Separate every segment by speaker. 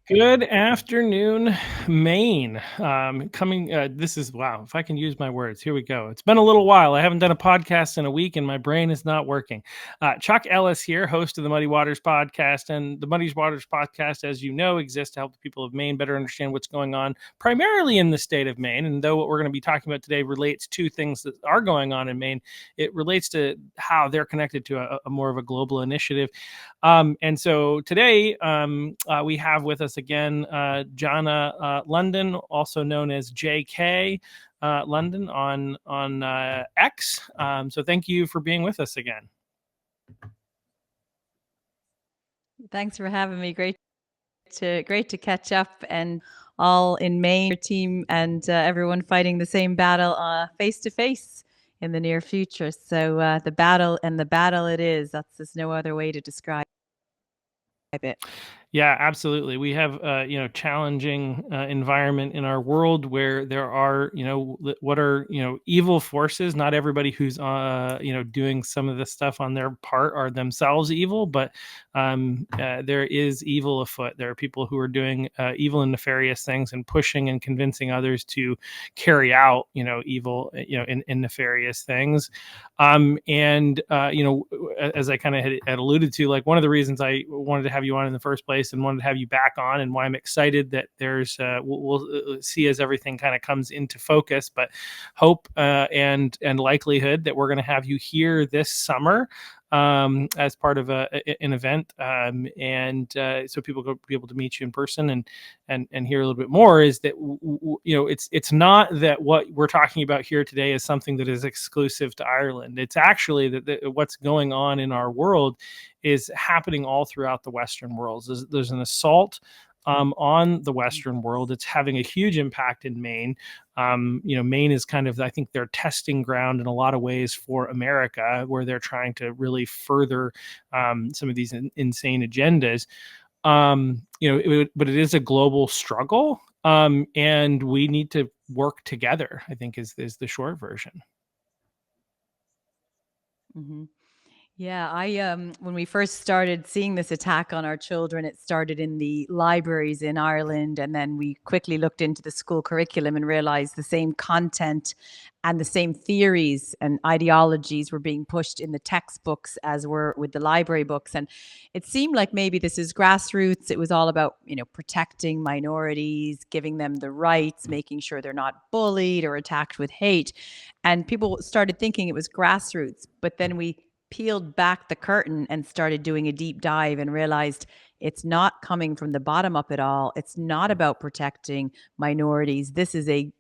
Speaker 1: Good afternoon, Maine. This is wow. If I can use my words, here we go. It's been a little while. I haven't done a podcast in a week, and my brain is not working. Chuck Ellis here, host of the Muddy Waters podcast, and the Muddy Waters podcast, as you know, exists to help the people of Maine better understand what's going on, primarily in the state of Maine. And though what we're going to be talking about today relates to things that are going on in Maine, it relates to how they're connected to a more of a global initiative. And so today we have with us again Jana Lunden, also known as JK Lunden on X. So thank you for being with us again.
Speaker 2: Thanks for having me. Great to catch up, and all in Maine, your team and everyone fighting the same battle face to face in the near future. So the battle it is. There's no other way to describe it.
Speaker 1: Yeah, absolutely. We have challenging environment in our world where there are what are evil forces. Not everybody who's doing some of this stuff on their part are themselves evil, but there is evil afoot. There are people who are doing evil and nefarious things and pushing and convincing others to carry out evil in nefarious things. As I kind of had alluded to, like one of the reasons I wanted to have you on in the first place and wanted to have you back on, and why I'm excited that there's we'll see as everything kind of comes into focus, but hope and likelihood that we're going to have you here this summer as part of an event, so people will be able to meet you in person and hear a little bit more. Is that it's not that what we're talking about here today is something that is exclusive to Ireland. It's actually that what's going on in our world is happening all throughout the Western world. There's an assault on the Western world. It's having a huge impact in Maine. Maine is kind of, I think, their testing ground in a lot of ways for America, where they're trying to really further some of these insane agendas. But it is a global struggle, and we need to work together, I think is the short version.
Speaker 2: Mm-hmm. Yeah, when we first started seeing this attack on our children, it started in the libraries in Ireland, and then we quickly looked into the school curriculum and realized the same content and the same theories and ideologies were being pushed in the textbooks as were with the library books. And it seemed like maybe this is grassroots. It was all about, protecting minorities, giving them the rights, making sure they're not bullied or attacked with hate. And people started thinking it was grassroots, but then we peeled back the curtain and started doing a deep dive and realized it's not coming from the bottom up at all. It's not about protecting minorities. This is a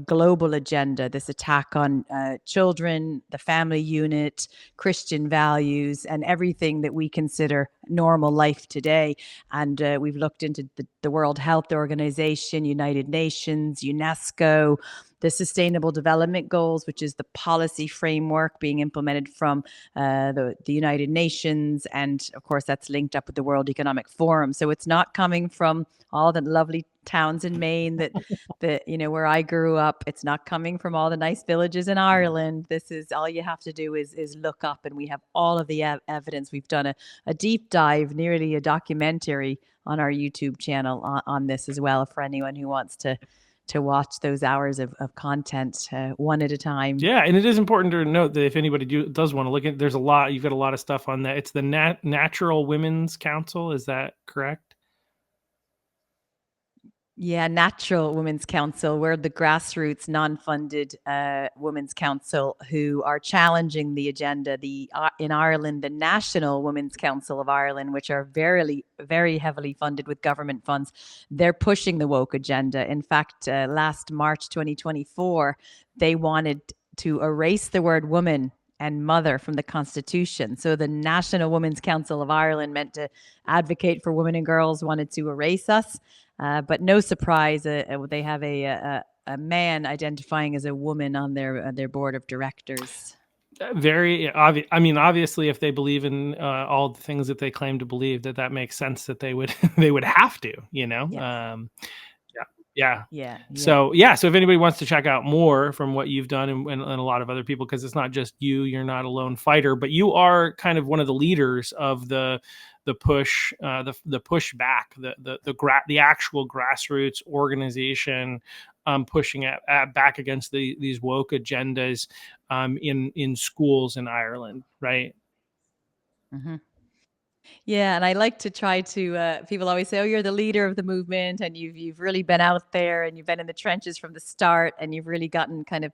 Speaker 2: global agenda, this attack on children, the family unit, Christian values, and everything that we consider normal life today. And we've looked into the World Health Organization, United Nations, UNESCO, the Sustainable Development Goals, which is the policy framework being implemented from the United Nations. And of course, that's linked up with the World Economic Forum. So it's not coming from all the lovely towns in Maine that where I grew up. It's not coming from all the nice villages in Ireland. This is all you have to do is look up, and we have all of the evidence. We've done a deep dive, nearly a documentary on our YouTube channel on this as well, for anyone who wants to watch those hours of content one at a time.
Speaker 1: Yeah, and it is important to note that if anybody does want to look at, there's a lot. You've got a lot of stuff on that. It's the Natural Women's Council. Is that correct?
Speaker 2: Yeah, Natural Women's Council. We're the grassroots, non-funded women's council who are challenging the agenda. In Ireland, the National Women's Council of Ireland, which are very, very heavily funded with government funds, they're pushing the woke agenda. In fact, last March 2024, they wanted to erase the word woman and mother from the Constitution. So the National Women's Council of Ireland, meant to advocate for women and girls, wanted to erase us. But no surprise, they have a man identifying as a woman on their board of directors.
Speaker 1: Very obvious. I mean, obviously, if they believe in all the things that they claim to believe, that makes sense that they would they would have to,
Speaker 2: Yes.
Speaker 1: Yeah.
Speaker 2: Yeah, yeah.
Speaker 1: So yeah, so if anybody wants to check out more from what you've done, and a lot of other people, because it's not just you, you're not a lone fighter, but you are kind of one of the leaders of the push, the pushback, the actual grassroots organization, pushing back against these woke agendas, in schools in Ireland, right?
Speaker 2: Hmm. Yeah, and I like to try to. People always say, "Oh, you're the leader of the movement, and you've really been out there, and you've been in the trenches from the start, and you've really gotten kind of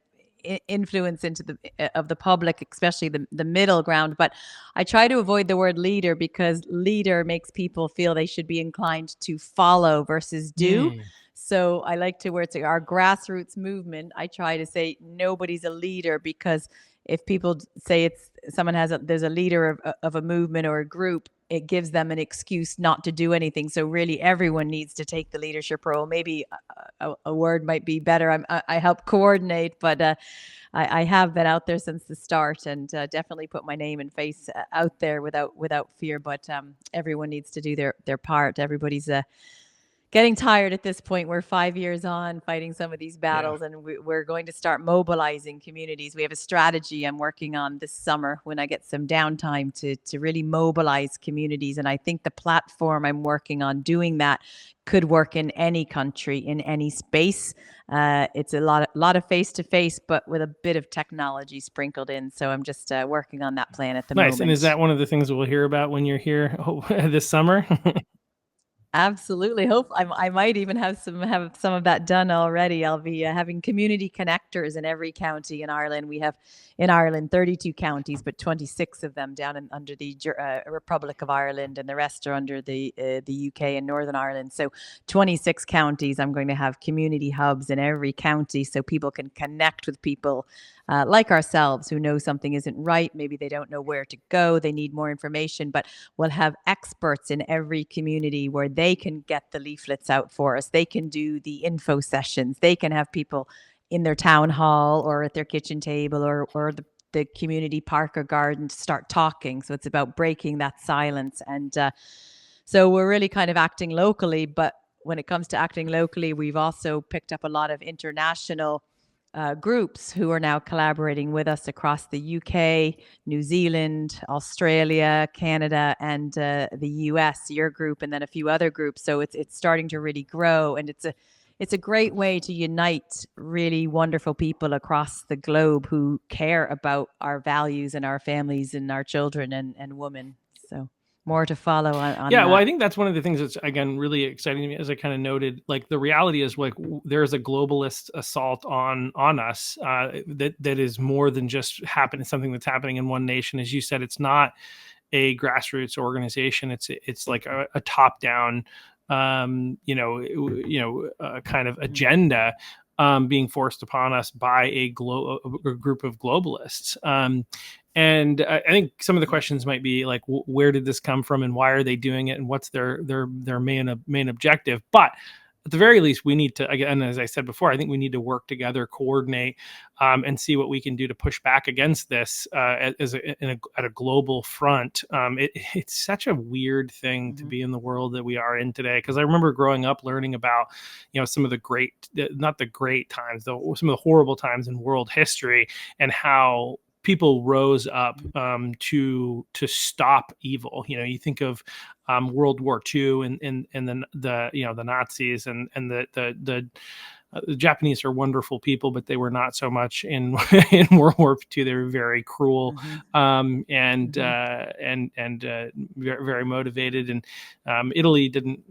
Speaker 2: influence into the of the public, especially the middle ground." But I try to avoid the word leader because leader makes people feel they should be inclined to follow versus do.
Speaker 1: Mm,
Speaker 2: So I like to where it's our grassroots movement. I try to say nobody's a leader because if people say it's someone has there's a leader of a movement or a group, it gives them an excuse not to do anything. So really everyone needs to take the leadership role. Maybe a word might be better. I help coordinate, but I have been out there since the start, and definitely put my name and face out there without fear. But everyone needs to do their part. Everybody's getting tired at this point. We're 5 years on fighting some of these
Speaker 1: yeah.
Speaker 2: battles, and we're going to start mobilizing communities. We have a strategy I'm working on this summer when I get some downtime to really mobilize communities. And I think the platform I'm working on doing that could work in any country, in any space. It's a lot of face to face, but with a bit of technology sprinkled in. So I'm just working on that plan at the
Speaker 1: Nice. And is
Speaker 2: moment.
Speaker 1: that one of the things we'll hear about when you're here this summer?
Speaker 2: Absolutely. Hope I might even have some of that done already. I'll be having community connectors in every county in Ireland. We have in Ireland 32 counties, but 26 of them down under the Republic of Ireland, and the rest are under the UK and Northern Ireland. So 26 counties. I'm going to have community hubs in every county so people can connect with people like ourselves who know something isn't right. Maybe they don't know where to go. They need more information, but we'll have experts in every community where they can get the leaflets out for us. They can do the info sessions. They can have people in their town hall or at their kitchen table or the community park or garden to start talking. So it's about breaking that silence. And so we're really kind of acting locally. But when it comes to acting locally, we've also picked up a lot of international groups who are now collaborating with us across the UK, New Zealand, Australia, Canada, and the US. Your group, and then a few other groups. So it's starting to really grow, and it's a great way to unite really wonderful people across the globe who care about our values and our families and our children and women. So more to follow on
Speaker 1: Yeah, well, I
Speaker 2: that.
Speaker 1: think that's one of the things that's, again, really exciting to me. As I kind of noted, like, the reality is, like, there's a globalist assault on us, that is more than just happening, something that's happening in one nation. As you said, it's not a grassroots organization. It's like a top down, kind of
Speaker 2: Mhm.
Speaker 1: agenda, being forced upon us by a group of globalists. And I think some of the questions might be like, where did this come from, and why are they doing it, and what's their main objective? But at the very least, we need to, again, as I said before, I think we need to work together, coordinate, and see what we can do to push back against this, at a global front. It's such a weird thing to
Speaker 2: Mhm.
Speaker 1: be in the world that we are in today, because I remember growing up learning about, some of the great, not the great times, though, some of the horrible times in world history, and how people rose up, to stop evil. You think of, World War II, and then the Nazis, and the Japanese are wonderful people, but they were not so much in in World War II. They were very cruel,
Speaker 2: Mhm. Mhm.
Speaker 1: and very, very motivated. And Italy didn't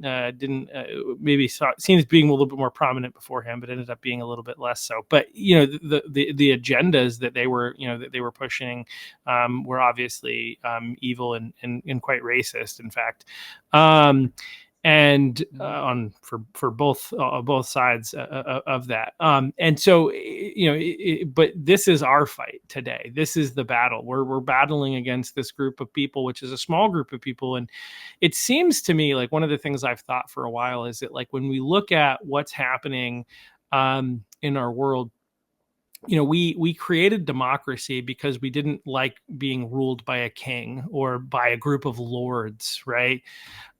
Speaker 1: maybe seems being a little bit more prominent beforehand, but ended up being a little bit less so. But the agendas that they were pushing, were obviously, evil, and quite racist, in fact. Um, and
Speaker 2: Mhm.
Speaker 1: on for both sides, of that. And so, but this is our fight today. This is the battle. We're battling against this group of people, which is a small group of people. And it seems to me like one of the things I've thought for a while is that, like, when we look at what's happening, in our world, we created democracy because we didn't like being ruled by a king or by a group of lords, right?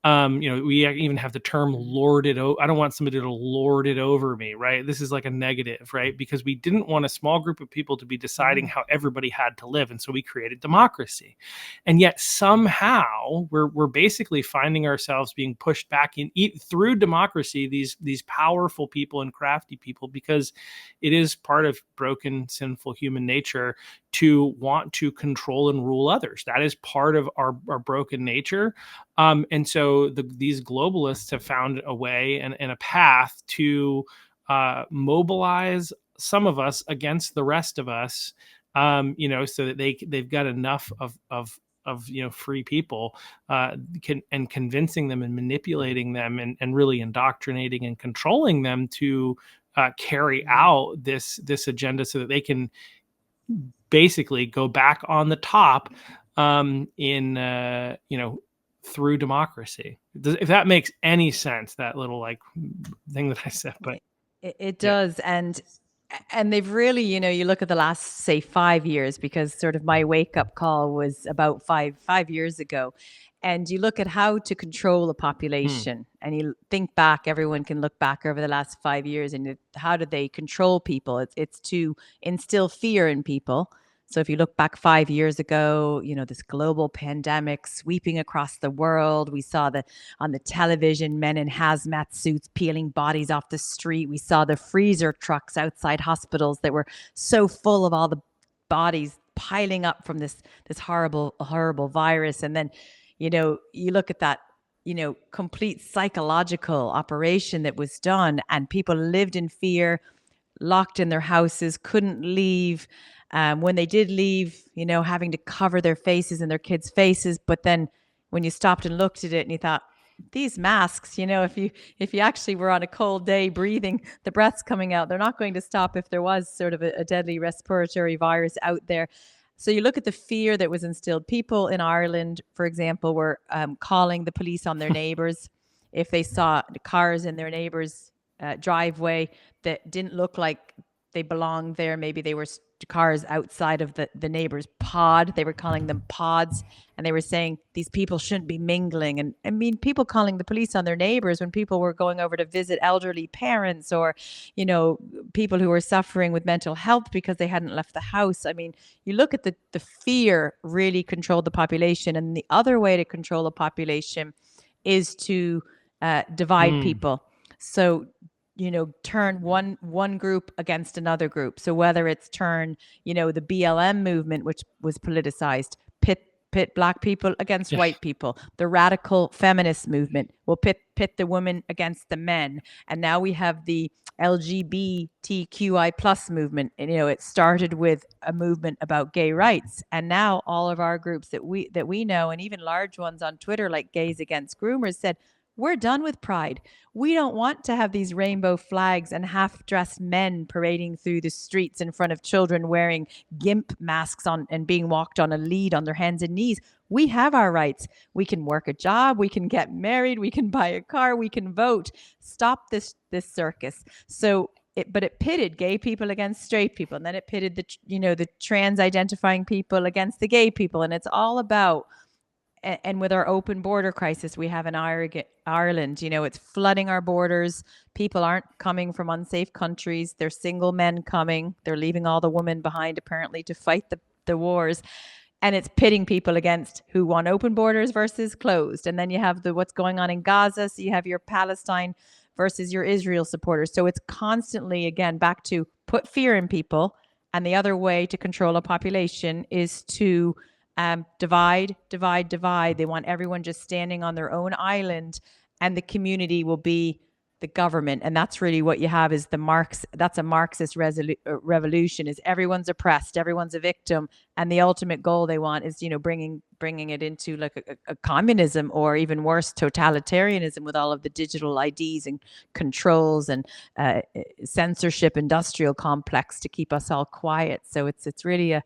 Speaker 1: We even have the term lord it. I don't want somebody to lord it over me, right? This is like a negative, right? Because we didn't want a small group of people to be deciding how everybody had to live. And so we created democracy. And yet somehow we're basically finding ourselves being pushed back through democracy, these powerful people and crafty people, because it is part of broken, sinful human nature to want to control and rule others. That is part of our broken nature. And so these globalists have found a way and a path to mobilize some of us against the rest of us, so that they've got enough of free people, convincing them and manipulating them and really indoctrinating and controlling them to carry out this agenda, so that they can basically go back on the top through democracy. If that makes any sense, that little thing that I said. But
Speaker 2: it does. And they've really, you look at the last, say, 5 years, because sort of my wake up call was about five years ago. And you look at how to control a population, and you think back, everyone can look back over the last 5 years, and how did they control people? It's to instill fear in people. So if you look back 5 years ago, this global pandemic sweeping across the world, we saw on the television, men in hazmat suits peeling bodies off the street. We saw the freezer trucks outside hospitals that were so full of all the bodies piling up from this horrible virus. And then, you look at that, complete psychological operation that was done, and people lived in fear, locked in their houses, couldn't leave. When they did leave, having to cover their faces and their kids' faces. But then when you stopped and looked at it and you thought, these masks, if you actually were on a cold day breathing, the breath's coming out, they're not going to stop if there was sort of a deadly respiratory virus out there. So you look at the fear that was instilled. People in Ireland, for example, were calling the police on their neighbors if they saw the cars in their neighbors' driveway that didn't look like they belonged there. Maybe they were cars outside of the neighbor's pod. They were calling them pods, and they were saying these people shouldn't be mingling. And I mean, people calling the police on their neighbors when people were going over to visit elderly parents, or people who were suffering with mental health because they hadn't left the house. I mean, you look at the fear really controlled the population. And the other way to control a population is to divide people. So turn one group against another group. So whether it's turn, the BLM movement, which was politicized, pit black people against white people. The radical feminist movement will pit the women against the men. And now we have the LGBTQI plus movement. And, it started with a movement about gay rights. And now all of our groups that we know, and even large ones on Twitter like Gays Against Groomers, said, we're done with pride. We don't want to have these rainbow flags and half-dressed men parading through the streets in front of children wearing GIMP masks on and being walked on a lead on their hands and knees. We have our rights. We can work a job. We can get married. We can buy a car. We can vote. Stop this circus. So but it pitted gay people against straight people, and then it pitted the trans-identifying people against the gay people, and it's all about. And with our open border crisis we have in Ireland, it's flooding our borders. People aren't coming from unsafe countries. They're single men coming. They're leaving all the women behind, apparently, to fight the wars. And it's pitting people against who want open borders versus closed. And then you have what's going on in Gaza. So you have your Palestine versus your Israel supporters. So it's constantly, again, back to put fear in people. And the other way to control a population is to divide. They want everyone just standing on their own island, and the community will be the government. And that's really what you have is that's a Marxist revolution, is everyone's oppressed, everyone's a victim. And the ultimate goal they want is, bringing it into like a communism, or even worse, totalitarianism, with all of the digital IDs and controls and censorship industrial complex to keep us all quiet. So it's really a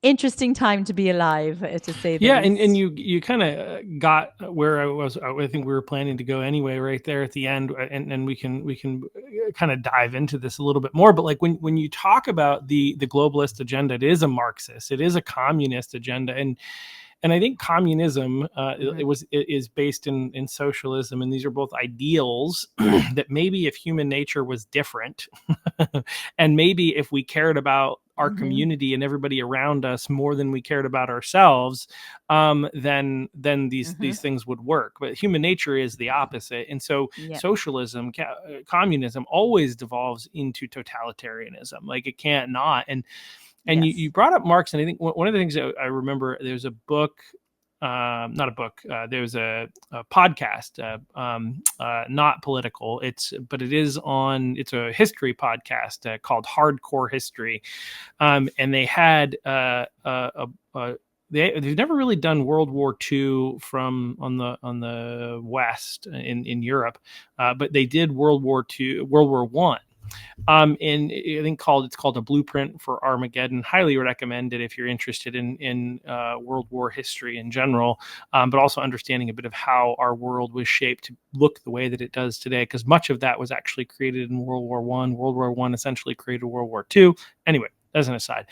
Speaker 2: interesting time to be alive, to say the least.
Speaker 1: And you kind of got where I think we were planning to go anyway, right there at the end, and we can kind of dive into this a little bit more. But like when you talk about the globalist agenda, it is a Marxist, it is a communist agenda, And I think communism
Speaker 2: Mm-hmm.
Speaker 1: is based in socialism, and these are both ideals that maybe if human nature was different, and maybe if we cared about our
Speaker 2: Mm-hmm.
Speaker 1: community and everybody around us more than we cared about ourselves, then
Speaker 2: Mm-hmm.
Speaker 1: these things would work. But human nature is the opposite, and so
Speaker 2: Yeah.
Speaker 1: socialism, communism, always devolves into totalitarianism. Like it can't not. And you
Speaker 2: Yes.
Speaker 1: brought up Marx, and I think one of the things that I remember, there's a book, not a book. There's a podcast, not political. But it is on. It's a history podcast called Hardcore History, and they had they've never really done World War II from on the West in Europe, but they did World War One, and I think it's called A Blueprint for Armageddon. Highly recommend it if you're interested in World War history in general, but also understanding a bit of how our world was shaped to look the way that it does today, because much of that was actually created in World War One. World War One essentially created World War Two. Anyway, as an aside,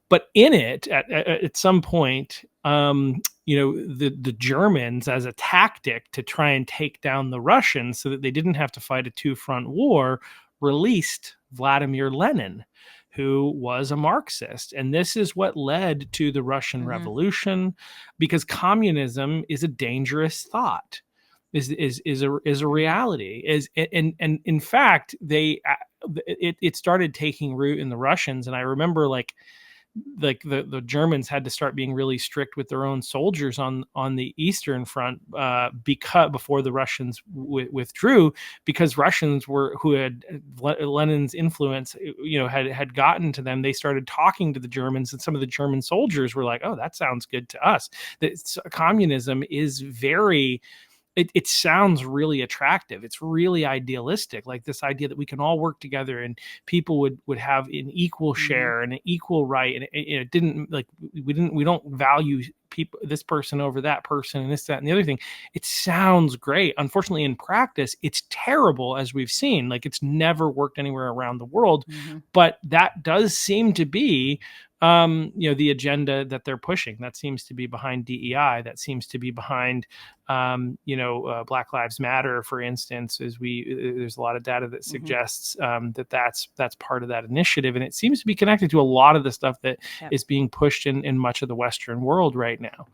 Speaker 1: but in it, at some point, the Germans, as a tactic to try and take down the Russians so that they didn't have to fight a two-front war, released Vladimir Lenin, who was a Marxist. And this is what led to the Russian
Speaker 2: Mm-hmm.
Speaker 1: Revolution, because communism is a dangerous thought. Is a
Speaker 2: Mm-hmm.
Speaker 1: reality, is and in fact it started taking root in the Russians. And I remember like the Germans had to start being really strict with their own soldiers on the Eastern Front, because before the Russians withdrew, because Russians who had Lenin's influence, had gotten to them. They started talking to the Germans, and some of the German soldiers were like, "Oh, that sounds good to us." That communism is very, it sounds really attractive. It's really idealistic, like this idea that we can all work together and people would have an equal
Speaker 2: Mm-hmm.
Speaker 1: share and an equal right. And it didn't, like, we don't value people, this person over that person, and this, that, and the other thing. It sounds great. Unfortunately, in practice, it's terrible, as we've seen. Like, it's never worked anywhere around the world.
Speaker 2: Mm-hmm.
Speaker 1: But that does seem to be the agenda that they're pushing. That seems to be behind DEI. That seems to be behind Black Lives Matter, for instance. There's a lot of data that
Speaker 2: Mm-hmm.
Speaker 1: suggests that's part of that initiative, and it seems to be connected to a lot of the stuff that
Speaker 2: Yep.
Speaker 1: is being pushed in much of the Western world right now.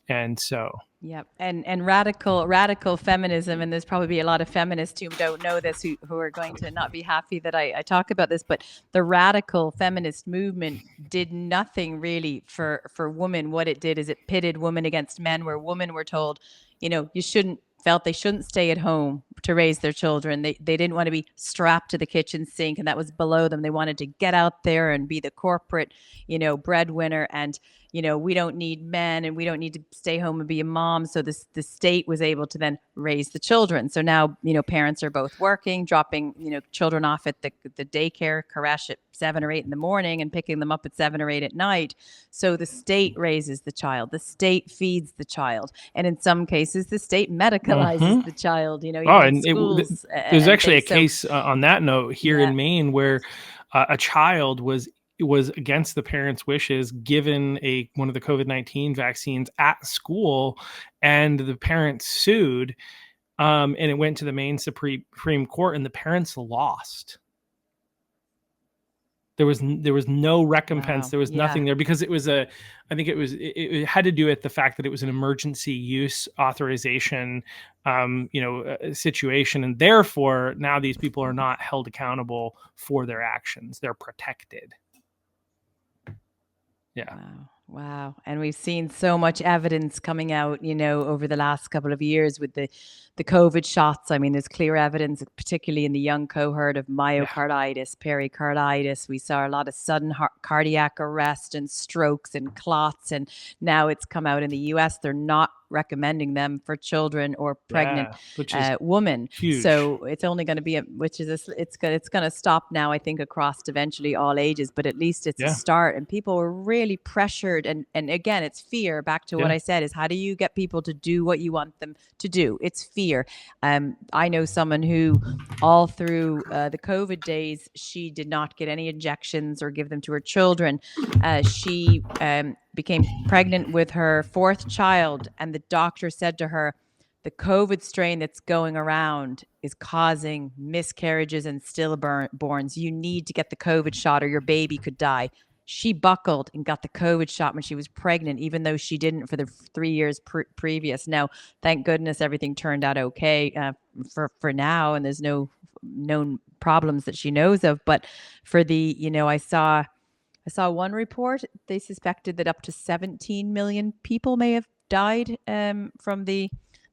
Speaker 1: And so,
Speaker 2: Yep. And radical feminism, and there's probably a lot of feminists who don't know this, who are going to not be happy that I talk about this, but the radical feminist movement did nothing really for women. What it did is it pitted women against men, where women were told, you felt they shouldn't stay at home to raise their children. They didn't want to be strapped to the kitchen sink, and that was below them. They wanted to get out there and be the corporate, breadwinner. And we don't need men, and we don't need to stay home and be a mom. So the state was able to then raise the children. So now, parents are both working, dropping, children off at the daycare creche at 7 or 8 in the morning and picking them up at 7 or 8 at night. So the state raises the child, the state feeds the child. And in some cases, the state medicalizes
Speaker 1: mhm.
Speaker 2: the child,
Speaker 1: Oh,
Speaker 2: even in
Speaker 1: and
Speaker 2: schools
Speaker 1: there's
Speaker 2: and
Speaker 1: actually a
Speaker 2: things. So
Speaker 1: case on that note here
Speaker 2: yeah.
Speaker 1: in Maine where a child was against the parents' wishes given one of the COVID-19 vaccines at school, and the parents sued, and it went to the Maine Supreme Court, and the parents lost. There was no recompense.
Speaker 2: Wow.
Speaker 1: There was
Speaker 2: Yeah.
Speaker 1: nothing there, because I think it had to do with the fact that it was an emergency use authorization, situation, and therefore now these people are not held accountable for their actions. They're protected. Yeah.
Speaker 2: Wow. Wow. And we've seen so much evidence coming out, over the last couple of years with the COVID shots. I mean, there's clear evidence, particularly in the young cohort, of
Speaker 1: Yeah.
Speaker 2: myocarditis, pericarditis. We saw a lot of sudden cardiac arrest and strokes and clots. And now it's come out in the US, they're not recommending them for children or pregnant
Speaker 1: Yeah. Which is
Speaker 2: women.
Speaker 1: huge.
Speaker 2: So it's only going to be it's going to stop now, I think, across eventually all ages, but at least it's a
Speaker 1: Yeah.
Speaker 2: start. And people were really pressured, and again, it's fear. Back to what
Speaker 1: Yeah.
Speaker 2: I said, is how do you get people to do what you want them to do? It's fear. I know someone who all through the COVID days, she did not get any injections or give them to her children. She became pregnant with her fourth child, and the doctor said to her, the COVID strain that's going around is causing miscarriages and stillborns. You need to get the COVID shot or your baby could die. She buckled and got the COVID shot when she was pregnant, even though she didn't for the 3 years previous. Now, thank goodness everything turned out okay for now, and there's no known problems that she knows of. But for the, I saw one report. They suspected that up to 17 million people may have died from the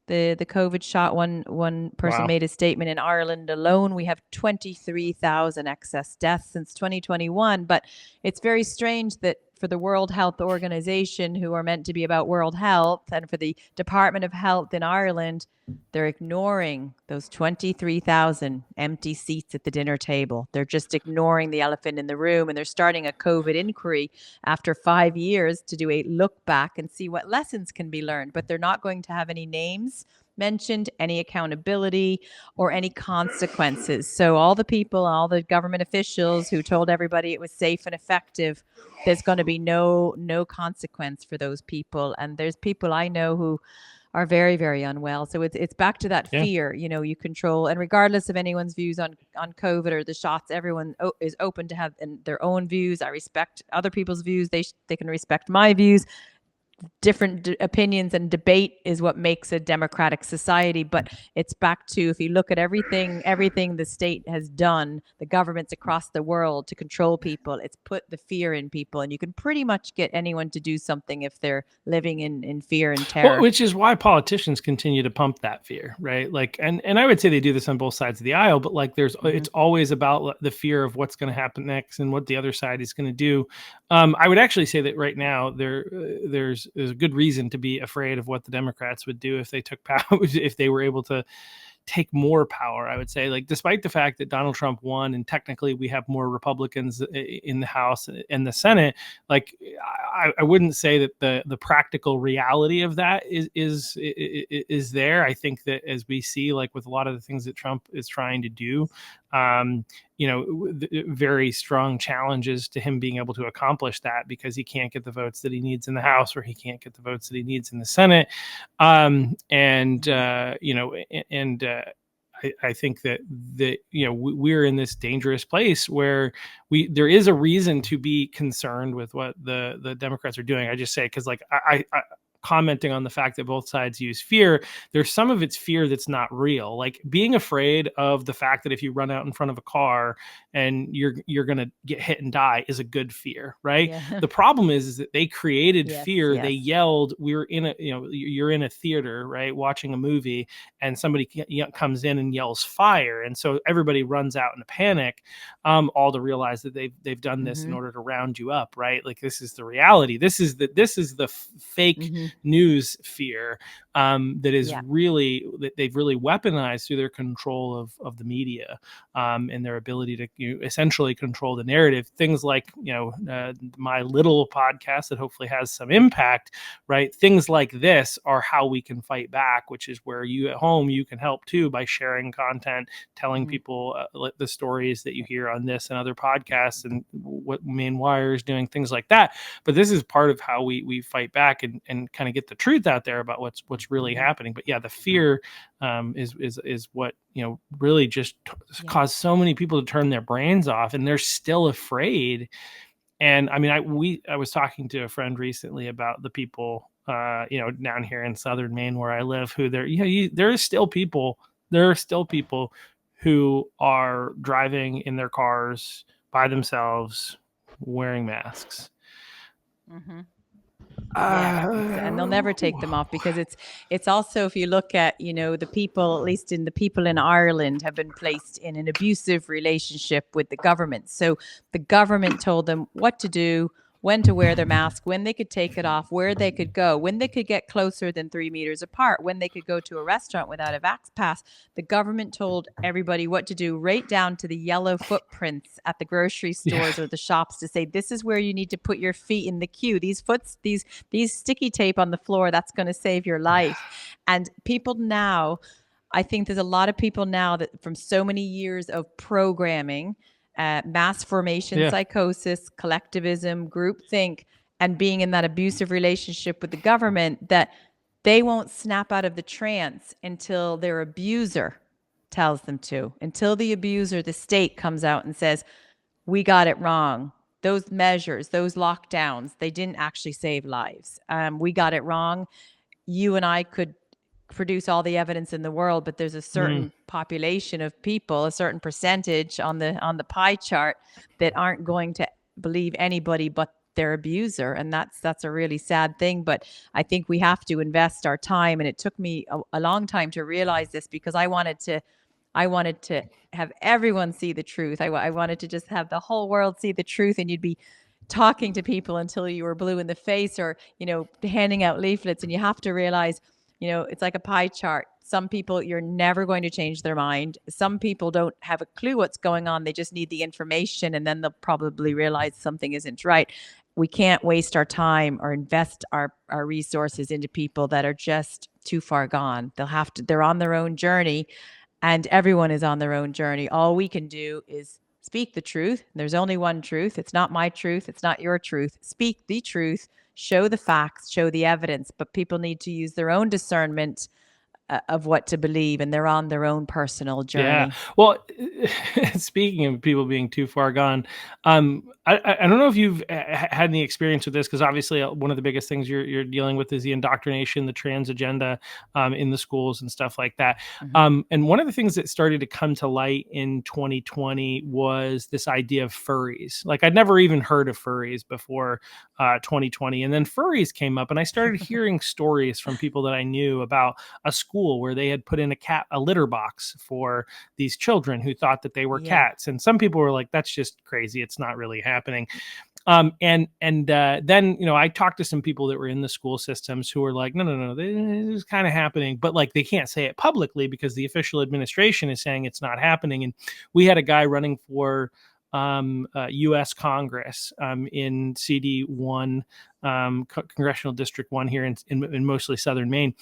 Speaker 2: COVID shot. One person
Speaker 1: Wow.
Speaker 2: made a statement. In Ireland alone, we have 23,000 excess deaths since 2021. But it's very strange that for the World Health Organization, who are meant to be about world health, and for the Department of Health in Ireland, they're ignoring those 23,000 empty seats at the dinner table. They're just ignoring the elephant in the room, and they're starting a COVID inquiry after 5 years to do a look back and see what lessons can be learned. But they're not going to have any names mentioned, any accountability, or any consequences. So all the people, all the government officials who told everybody it was safe and effective, there's going to be no consequence for those people. And there's people I know who are very, very unwell. So it's back to that
Speaker 1: Yeah.
Speaker 2: fear, you control, and regardless of anyone's views on COVID or the shots, everyone is open to have their own views. I respect other people's views. They can respect my views. Different opinions and debate is what makes a democratic society. But it's back to, if you look at everything the state has done, the governments across the world to control people, it's put the fear in people, and you can pretty much get anyone to do something if they're living in fear and terror.
Speaker 1: Well, which is why politicians continue to pump that fear, right? Like, and I would say they do this on both sides of the aisle, but like, it's always about the fear of what's going to happen next and what the other side is going to do. I would actually say that right now there's a good reason to be afraid of what the Democrats would do if they took power, if they were able to take more power. I would say, like, despite the fact that Donald Trump won and technically we have more Republicans in the House and the Senate, like, I wouldn't say that the practical reality of that is there. I think that, as we see, like with a lot of the things that Trump is trying to do, very strong challenges to him being able to accomplish that, because he can't get the votes that he needs in the House, or he can't get the votes that he needs in the Senate. I think that we're in this dangerous place where there is a reason to be concerned with what the Democrats are doing. I just say, because like I commenting on the fact that both sides use fear, there's some of it's fear that's not real. Like being afraid of the fact that if you run out in front of a car and you're going to get hit and die is a good fear, right? Yeah. The problem is that they created fear. Yes. They yelled, you're in a theater, right, watching a movie, and somebody comes in and yells fire. And so everybody runs out in a panic, all to realize that they've done this in order to round you up, right? Like, this is the reality. This is the fake news fear that is really, that they've really weaponized through their control of the media, and their ability to essentially control the narrative. Things like my little podcast that hopefully has some impact, right? Things like this are how we can fight back, which is where you at home, you can help too, by sharing content, telling people the stories that you hear on this and other podcasts, and what Main Wire is doing, things like that. But this is part of how we fight back and kind of get the truth out there about what's really happening. But yeah, the fear is what really just caused so many people to turn their brains off, and they're still afraid. And I mean, I was talking to a friend recently about the people down here in southern Maine where I live, who there are still people who are driving in their cars by themselves wearing masks.
Speaker 2: And they'll never take them off, because it's also, if you look at the people, at least the people in Ireland, have been placed in an abusive relationship with the government. So the government told them what to do, when to wear their mask, when they could take it off, where they could go, when they could get closer than 3 meters apart, when they could go to a restaurant without a vax pass. The government told everybody what to do, right down to the yellow footprints at the grocery stores or the shops, to say, this is where you need to put your feet in the queue. These sticky tape on the floor, that's going to save your life. And people now, I think there's a lot of people now that, from so many years of programming, mass formation, psychosis, collectivism, groupthink, and being in that abusive relationship with the government, that they won't snap out of the trance until their abuser tells them to, until the abuser, the state, comes out and says, we got it wrong. Those measures, those lockdowns, they didn't actually save lives. We got it wrong. You and I could produce all the evidence in the world, but there's a certain population of people, a certain percentage on the pie chart, that aren't going to believe anybody but their abuser, and that's a really sad thing. But I think we have to invest our time, and it took me a long time to realize this, because I wanted to have everyone see the truth. I wanted to just have the whole world see the truth, and you'd be talking to people until you were blue in the face, or handing out leaflets, and you have to realize, it's like a pie chart. Some people, you're never going to change their mind. Some people don't have a clue what's going on. They just need the information, and then they'll probably realize something isn't right. We can't waste our time or invest our resources into people that are just too far gone. They're on their own journey, and everyone is on their own journey. All we can do is speak the truth. There's only one truth. It's not my truth. It's not your truth. Speak the truth, show the facts, show the evidence, but people need to use their own discernment of what to believe, and they're on their own personal journey.
Speaker 1: Yeah. Well, speaking of people being too far gone, I don't know if you've had any experience with this, because obviously one of the biggest things you're dealing with is the indoctrination, the trans agenda in the schools and stuff like that.
Speaker 2: Mm-hmm.
Speaker 1: And one of the things that started to come to light in 2020 was this idea of furries. Like, I'd never even heard of furries before 2020. And then furries came up, and I started hearing stories from people that I knew about a school where they had put in a litter box for these children who thought that they were cats. And some people were like, that's just crazy. It's not really happening. Then, I talked to some people that were in the school systems who were like, no, this is kind of happening, but like, they can't say it publicly because the official administration is saying it's not happening. And we had a guy running for U.S. Congress in CD1, Congressional District 1 here in mostly southern Maine.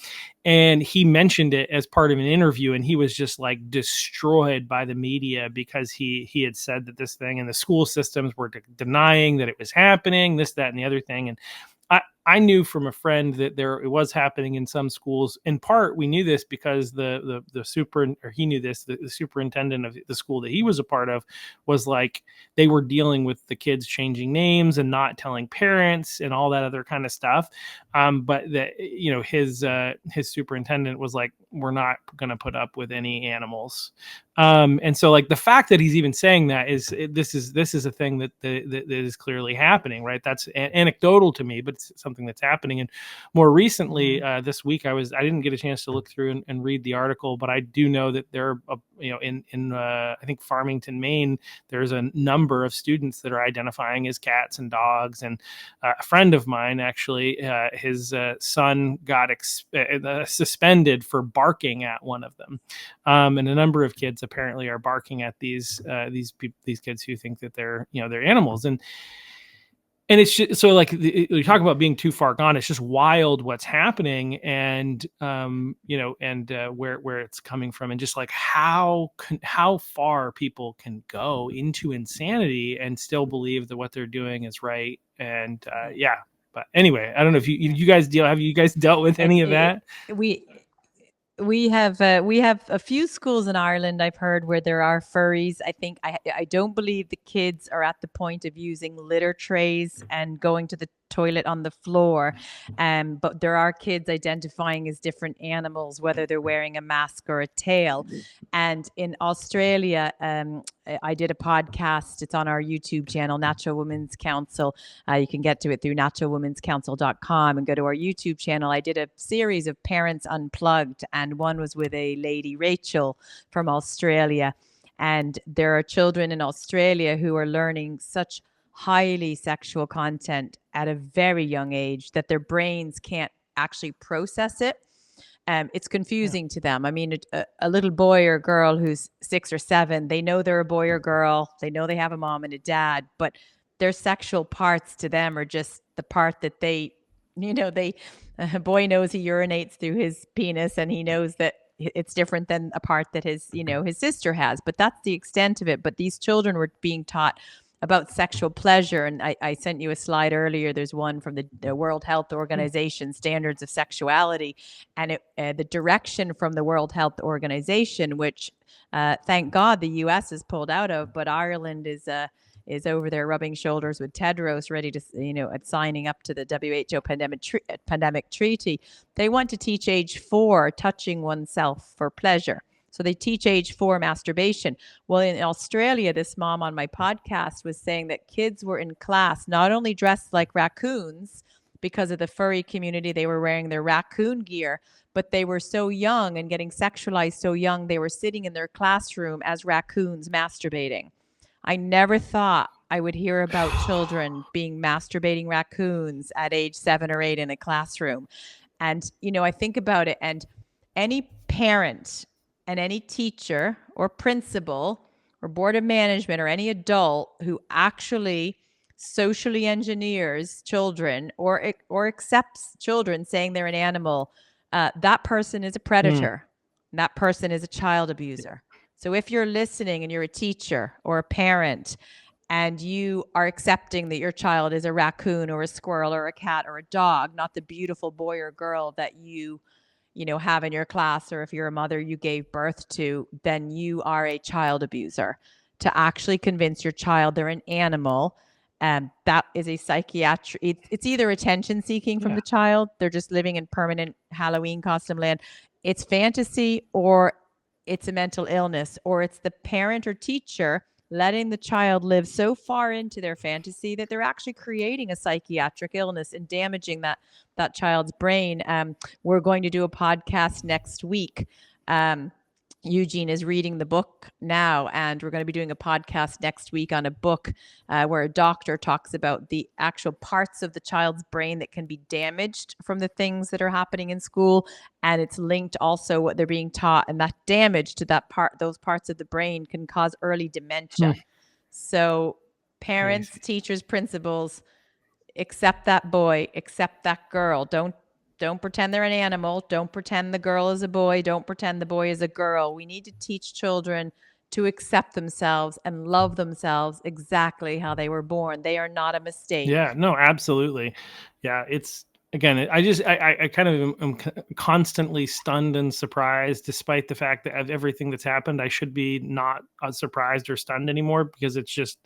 Speaker 1: And he mentioned it as part of an interview, and he was just like destroyed by the media because he had said that this thing, and the school systems were denying that it was happening, this, that, and the other thing. And I knew from a friend that it was happening in some schools. In part, we knew this because the superintendent of the school that he was a part of was like, they were dealing with the kids changing names and not telling parents and all that other kind of stuff. But that, his superintendent was like, we're not going to put up with any animals. And so, like, the fact that he's even saying that this is a thing that is clearly happening, right? That's anecdotal to me, but it's something that's happening. And more recently, this week, I didn't get a chance to look through and read the article, but I do know that there are, in I think Farmington, Maine, there's a number of students that are identifying as cats and dogs. And a friend of mine, actually, his son got suspended for barking at one of them, and a number of kids apparently are barking at these kids who think that they're animals. And it's just, so like, we talk about being too far gone. It's just wild what's happening, and where it's coming from, and just like how far people can go into insanity and still believe that what they're doing is right. And but anyway, I don't know if you guys have you guys dealt with any of that?
Speaker 2: We have a few schools in Ireland, I've heard, where there are furries. I think I don't believe the kids are at the point of using litter trays and going to the toilet on the floor. But there are kids identifying as different animals, whether they're wearing a mask or a tail. And in Australia, I did a podcast. It's on our YouTube channel, Natural Women's Council. You can get to it through naturalwomenscouncil.com and go to our YouTube channel. I did a series of Parents Unplugged, and one was with a lady, Rachel, from Australia. And there are children in Australia who are learning such highly sexual content at a very young age that their brains can't actually process it. It's confusing to them. I mean, a little boy or girl who's 6 or 7, they know they're a boy or girl. They know they have a mom and a dad, but their sexual parts to them are just the part that a boy knows he urinates through his penis, and he knows that it's different than a part that his sister has, but that's the extent of it. But these children were being taught about sexual pleasure. And I sent you a slide earlier. There's one from the World Health Organization, Standards of Sexuality. And the direction from the World Health Organization, which thank God the US is pulled out of, but Ireland is over there rubbing shoulders with Tedros, ready to, at signing up to the WHO pandemic treaty. They want to teach age 4 touching oneself for pleasure. So they teach age 4 masturbation. Well, in Australia, this mom on my podcast was saying that kids were in class not only dressed like raccoons because of the furry community, they were wearing their raccoon gear, but they were so young and getting sexualized so young, they were sitting in their classroom as raccoons masturbating. I never thought I would hear about children being masturbating raccoons at age 7 or 8 in a classroom. And, I think about it, and any parent and any teacher or principal or board of management or any adult who actually socially engineers children or accepts children saying they're an animal, that person is a predator. That person is a child abuser. So if you're listening and you're a teacher or a parent and you are accepting that your child is a raccoon or a squirrel or a cat or a dog, not the beautiful boy or girl that you have in your class, or if you're a mother you gave birth to, then you are a child abuser. To actually convince your child they're an animal, that is a psychiatric, it's either attention seeking from the child, they're just living in permanent Halloween costume land, it's fantasy, or it's a mental illness, or it's the parent or teacher letting the child live so far into their fantasy that they're actually creating a psychiatric illness and damaging that child's brain. We're going to do a podcast next week. Eugene is reading the book now, and we're going to be doing a podcast next week on a book where a doctor talks about the actual parts of the child's brain that can be damaged from the things that are happening in school, and it's linked also what they're being taught, and that damage to those parts of the brain can cause early dementia. So parents, teachers, principals, accept that boy, accept that girl. Don't pretend they're an animal. Don't pretend the girl is a boy. Don't pretend the boy is a girl. We need to teach children to accept themselves and love themselves exactly how they were born. They are not a mistake.
Speaker 1: Yeah, no, absolutely. Yeah, it's, again, I kind of am constantly stunned and surprised, despite the fact that of everything that's happened. I should be not surprised or stunned anymore, because it's just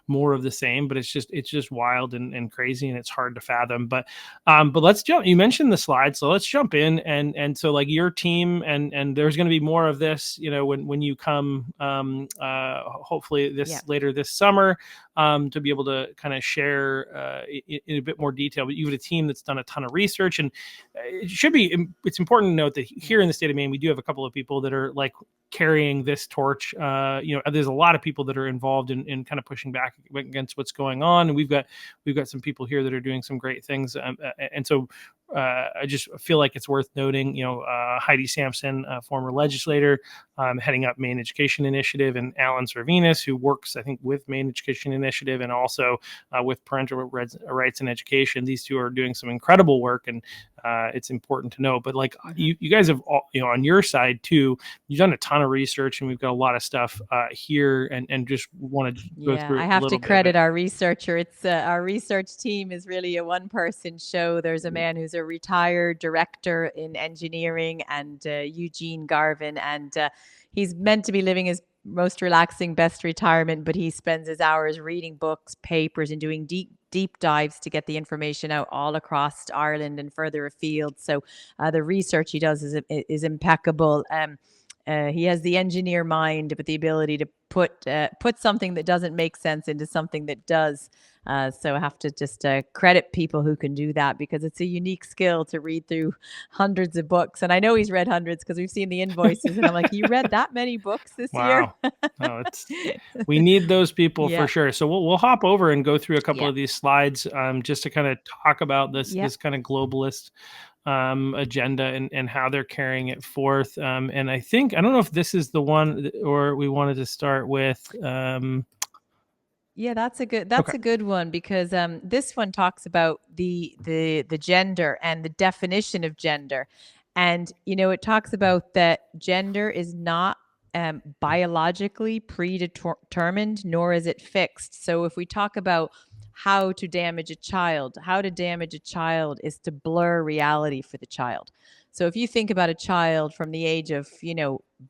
Speaker 1: more of the same, but it's just wild and crazy, and it's hard to fathom. But let's jump. You mentioned the slide, so let's jump in. And so, like, your team, and there's going to be more of this, when you come, hopefully later this summer, to be able to kind of share in a bit more detail. But you have a team that's done a ton of research, and it's important to note that here in the state of Maine, we do have a couple of people that are like carrying this torch. There's a lot of people that are involved in kind of pushing back against what's going on, and we've got some people here that are doing some great things, and so I just feel like it's worth noting, Heidi Sampson, former legislator, heading up Maine Education Initiative, and Alan Servinas, who works, I think, with Maine Education Initiative and also with Parental Rights and Education. These two are doing some incredible work, and it's important to know. But like, you guys have all, on your side too, you've done a ton of research, and we've got a lot of stuff here, and just want to go through.
Speaker 2: I have to credit our researcher. It's our research team is really a one-person show. There's a man who's a retired director in engineering, and Eugene Garvin, and he's meant to be living his most relaxing, best retirement, but he spends his hours reading books, papers, and doing deep dives to get the information out all across Ireland and further afield. So the research he does is impeccable. He has the engineer mind, but the ability to put something that doesn't make sense into something that does. So I have to just credit people who can do that, because it's a unique skill to read through hundreds of books. And I know he's read hundreds because we've seen the invoices, and I'm like, you read that many books this year?
Speaker 1: No, we need those people for sure. So we'll hop over and go through a couple of these slides, just to kind of talk about this kind of globalist agenda and how they're carrying it forth. And I don't know if this is the one, or we wanted to start with.
Speaker 2: That's a good one, because this one talks about the gender and the definition of gender. And, it talks about that gender is not biologically predetermined, nor is it fixed. So if we talk about how to damage a child is to blur reality for the child. So if you think about a child from the age of,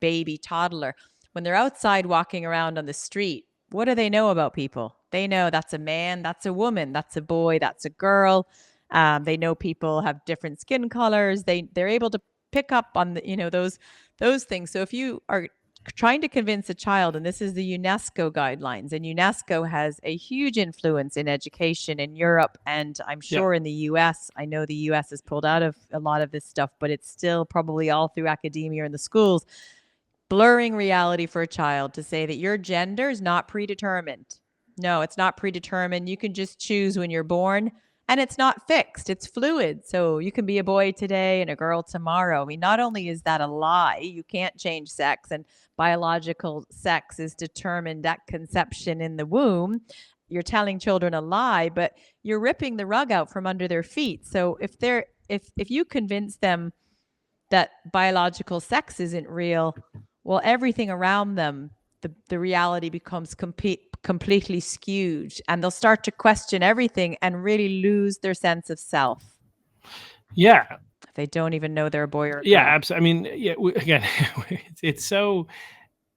Speaker 2: baby, toddler, when they're outside walking around on the street, what do they know about people? They know that's a man, that's a woman, that's a boy, that's a girl. They know people have different skin colors. They're able to pick up on those things. So if you are trying to convince a child, and this is the UNESCO guidelines, and UNESCO has a huge influence in education in Europe, and I'm
Speaker 1: Yeah.
Speaker 2: sure in the US. I know the US has pulled out of a lot of this stuff, but it's still probably all through academia and the schools. Blurring reality for a child to say that your gender is not predetermined. No, it's not predetermined. You can just choose when you're born, and it's not fixed. It's fluid. So you can be a boy today and a girl tomorrow. I mean, not only is that a lie, you can't change sex, and biological sex is determined at conception in the womb. You're telling children a lie, but you're ripping the rug out from under their feet. So if you convince them that biological sex isn't real, well, everything around them, the reality becomes completely skewed, and they'll start to question everything and really lose their sense of self.
Speaker 1: Yeah.
Speaker 2: They don't even know they're a boy or a
Speaker 1: Yeah,
Speaker 2: girl.
Speaker 1: absolutely. I mean, yeah, again, it's so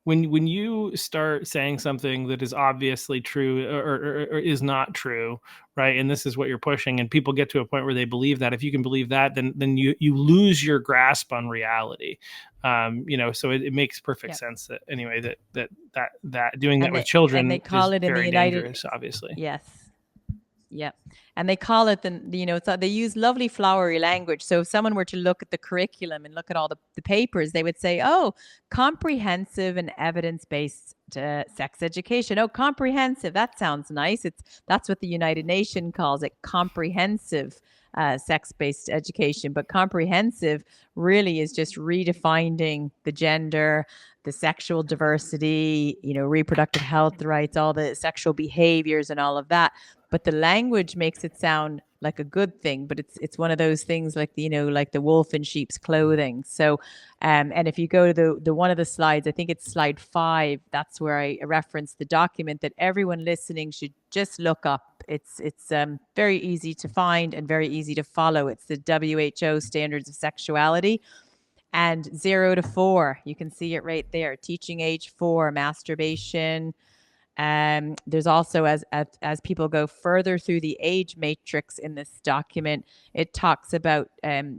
Speaker 1: when you start saying something that is obviously true or is not true, right? And this is what you're pushing, and people get to a point where they believe that. If you can believe that, then you lose your grasp on reality. So it makes perfect sense that anyway that doing that with
Speaker 2: And they
Speaker 1: children
Speaker 2: call
Speaker 1: is
Speaker 2: it in the
Speaker 1: very
Speaker 2: United.
Speaker 1: dangerous, obviously.
Speaker 2: Yes. Yeah. And they call it they use lovely flowery language. So if someone were to look at the curriculum and look at all the papers, they would say, oh, comprehensive and evidence-based sex education. Oh, comprehensive. That sounds nice. That's what the United Nations calls it, comprehensive sex-based education. But comprehensive really is just redefining the gender, the sexual diversity, reproductive health rights, all the sexual behaviors and all of that. But the language makes it sound like a good thing, but it's one of those things like like the wolf in sheep's clothing. So and if you go to the one of the slides, I think it's slide 5, that's where I reference the document that everyone listening should just look up. It's very easy to find and very easy to follow. It's the WHO standards of sexuality. And 0 to 4, you can see it right there. Teaching age 4, masturbation. There's also, as people go further through the age matrix in this document, it talks about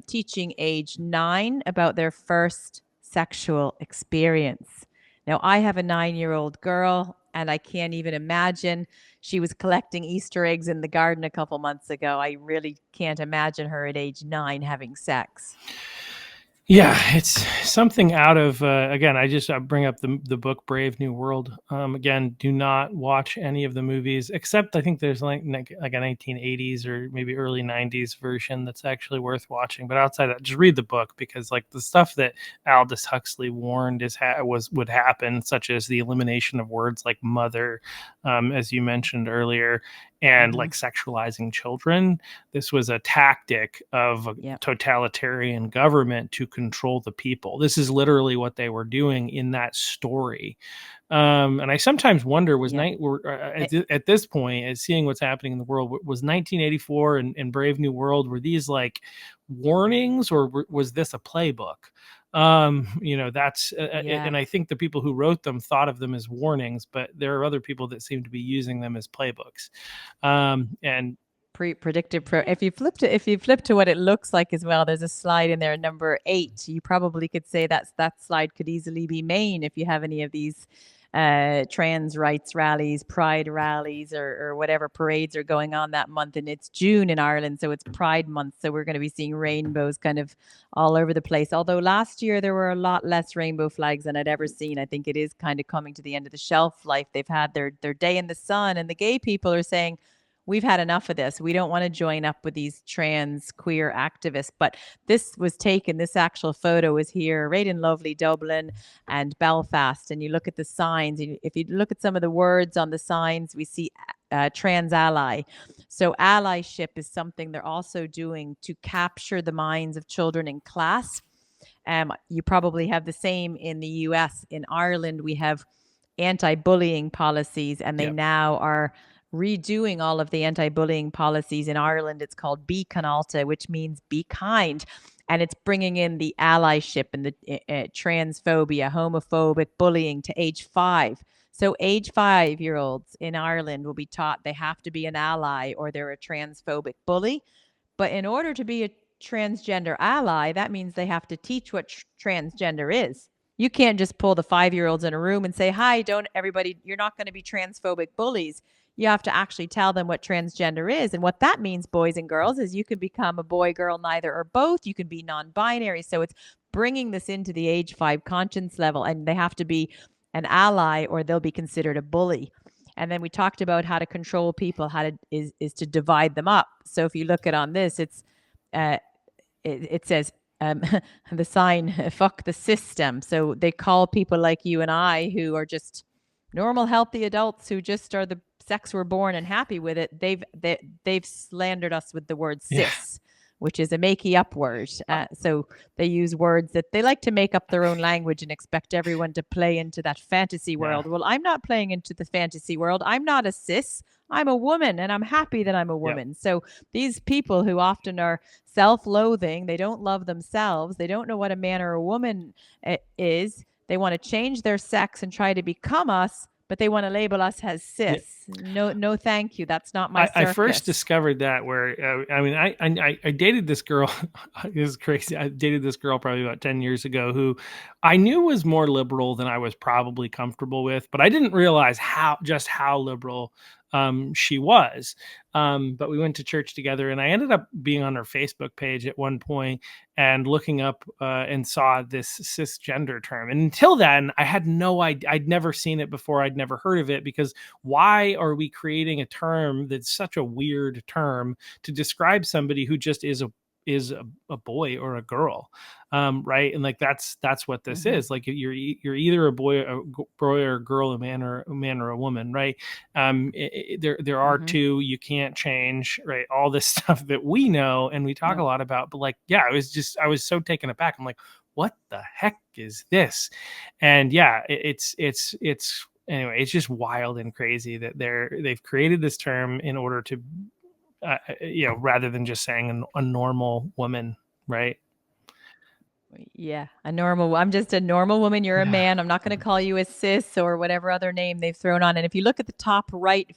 Speaker 2: teaching age 9 about their first sexual experience. Now, I have a 9-year-old girl, and I can't even imagine. She was collecting Easter eggs in the garden a couple months ago. I really can't imagine her at age 9 having sex.
Speaker 1: Yeah, it's something out of again. I just bring up the book Brave New World. Again, do not watch any of the movies except I think there's like a 1980s or maybe early 90s version that's actually worth watching. But outside that, just read the book because like the stuff that Aldous Huxley warned would happen, such as the elimination of words like mother, as you mentioned earlier, and like sexualizing children. This was a tactic of a totalitarian government to control the people. This is literally what they were doing in that story. And I sometimes wonder, at this point, as seeing what's happening in the world, was 1984 and Brave New World, were these like warnings or was this a playbook? And I think the people who wrote them thought of them as warnings, but there are other people that seem to be using them as playbooks. And
Speaker 2: predictive if you flip to what it looks like as well, there's a slide in there, number 8. You probably could say that slide could easily be Maine if you have any of these trans rights rallies, pride rallies, or whatever parades are going on that month. And it's June in Ireland, so it's Pride Month. So we're going to be seeing rainbows kind of all over the place. Although last year there were a lot less rainbow flags than I'd ever seen. I think it is kind of coming to the end of the shelf life. They've had their day in the sun, and the gay people are saying, we've had enough of this. We don't want to join up with these trans queer activists. But this actual photo was here right in lovely Dublin and Belfast. And you look at the signs, if you look at some of the words on the signs, we see trans ally. So allyship is something they're also doing to capture the minds of children in class. You probably have the same in the US. In Ireland, we have anti-bullying policies, and they
Speaker 1: Yep.
Speaker 2: now are redoing all of the anti-bullying policies in Ireland. It's called Be Conalta, which means be kind. And it's bringing in the allyship and the transphobia, homophobic bullying to age 5. So age 5-year-olds in Ireland will be taught they have to be an ally or they're a transphobic bully. But in order to be a transgender ally, that means they have to teach what transgender is. You can't just pull the 5-year-olds in a room and say, hi, don't everybody, you're not going to be transphobic bullies. You have to actually tell them what transgender is. And what that means, boys and girls, is you can become a boy, girl, neither or both. You can be non binary. So it's bringing this into the age 5 conscience level, and they have to be an ally or they'll be considered a bully. And then we talked about how to control people, how to is to divide them up. So if you look at on this, it says the sign fuck the system. So they call people like you and I who are just normal healthy adults who just are the sex we're born and happy with it. They've slandered us with the word cis.
Speaker 1: Yeah.
Speaker 2: Which is a makey up word. So they use words that they like to make up their own language and expect everyone to play into that fantasy world.
Speaker 1: Yeah.
Speaker 2: Well, I'm not playing into the fantasy world. I'm not a cis. I'm a woman, and I'm happy that I'm a woman. Yep. So these people who often are self-loathing, they don't love themselves, they don't know what a man or a woman is, they want to change their sex and try to become us, but they want to label us as cis. Yeah. No, thank you. That's not my circus.
Speaker 1: I first discovered that where, I dated this girl. It was crazy. I dated this girl probably about 10 years ago who I knew was more liberal than I was probably comfortable with, but I didn't realize how liberal she was. But we went to church together, and I ended up being on her Facebook page at one point and looking up and saw this cisgender term. And until then, I had no idea. I'd never seen it before. I'd never heard of it, because why are we creating a term that's such a weird term to describe somebody who just is a boy or a girl, right? And like that's what this is. Like you're either a boy or a girl, a man or a woman, right? There are two. You can't change, right? All this stuff that we know and we talk a lot about, but like, yeah, I was so taken aback. I'm like, what the heck is this? And yeah, it's anyway, it's just wild and crazy that they've created this term in order to rather than just saying a normal woman, right?
Speaker 2: Yeah, I'm just a normal woman. You're a man. I'm not going to call you a cis or whatever other name they've thrown on. And if you look at the top right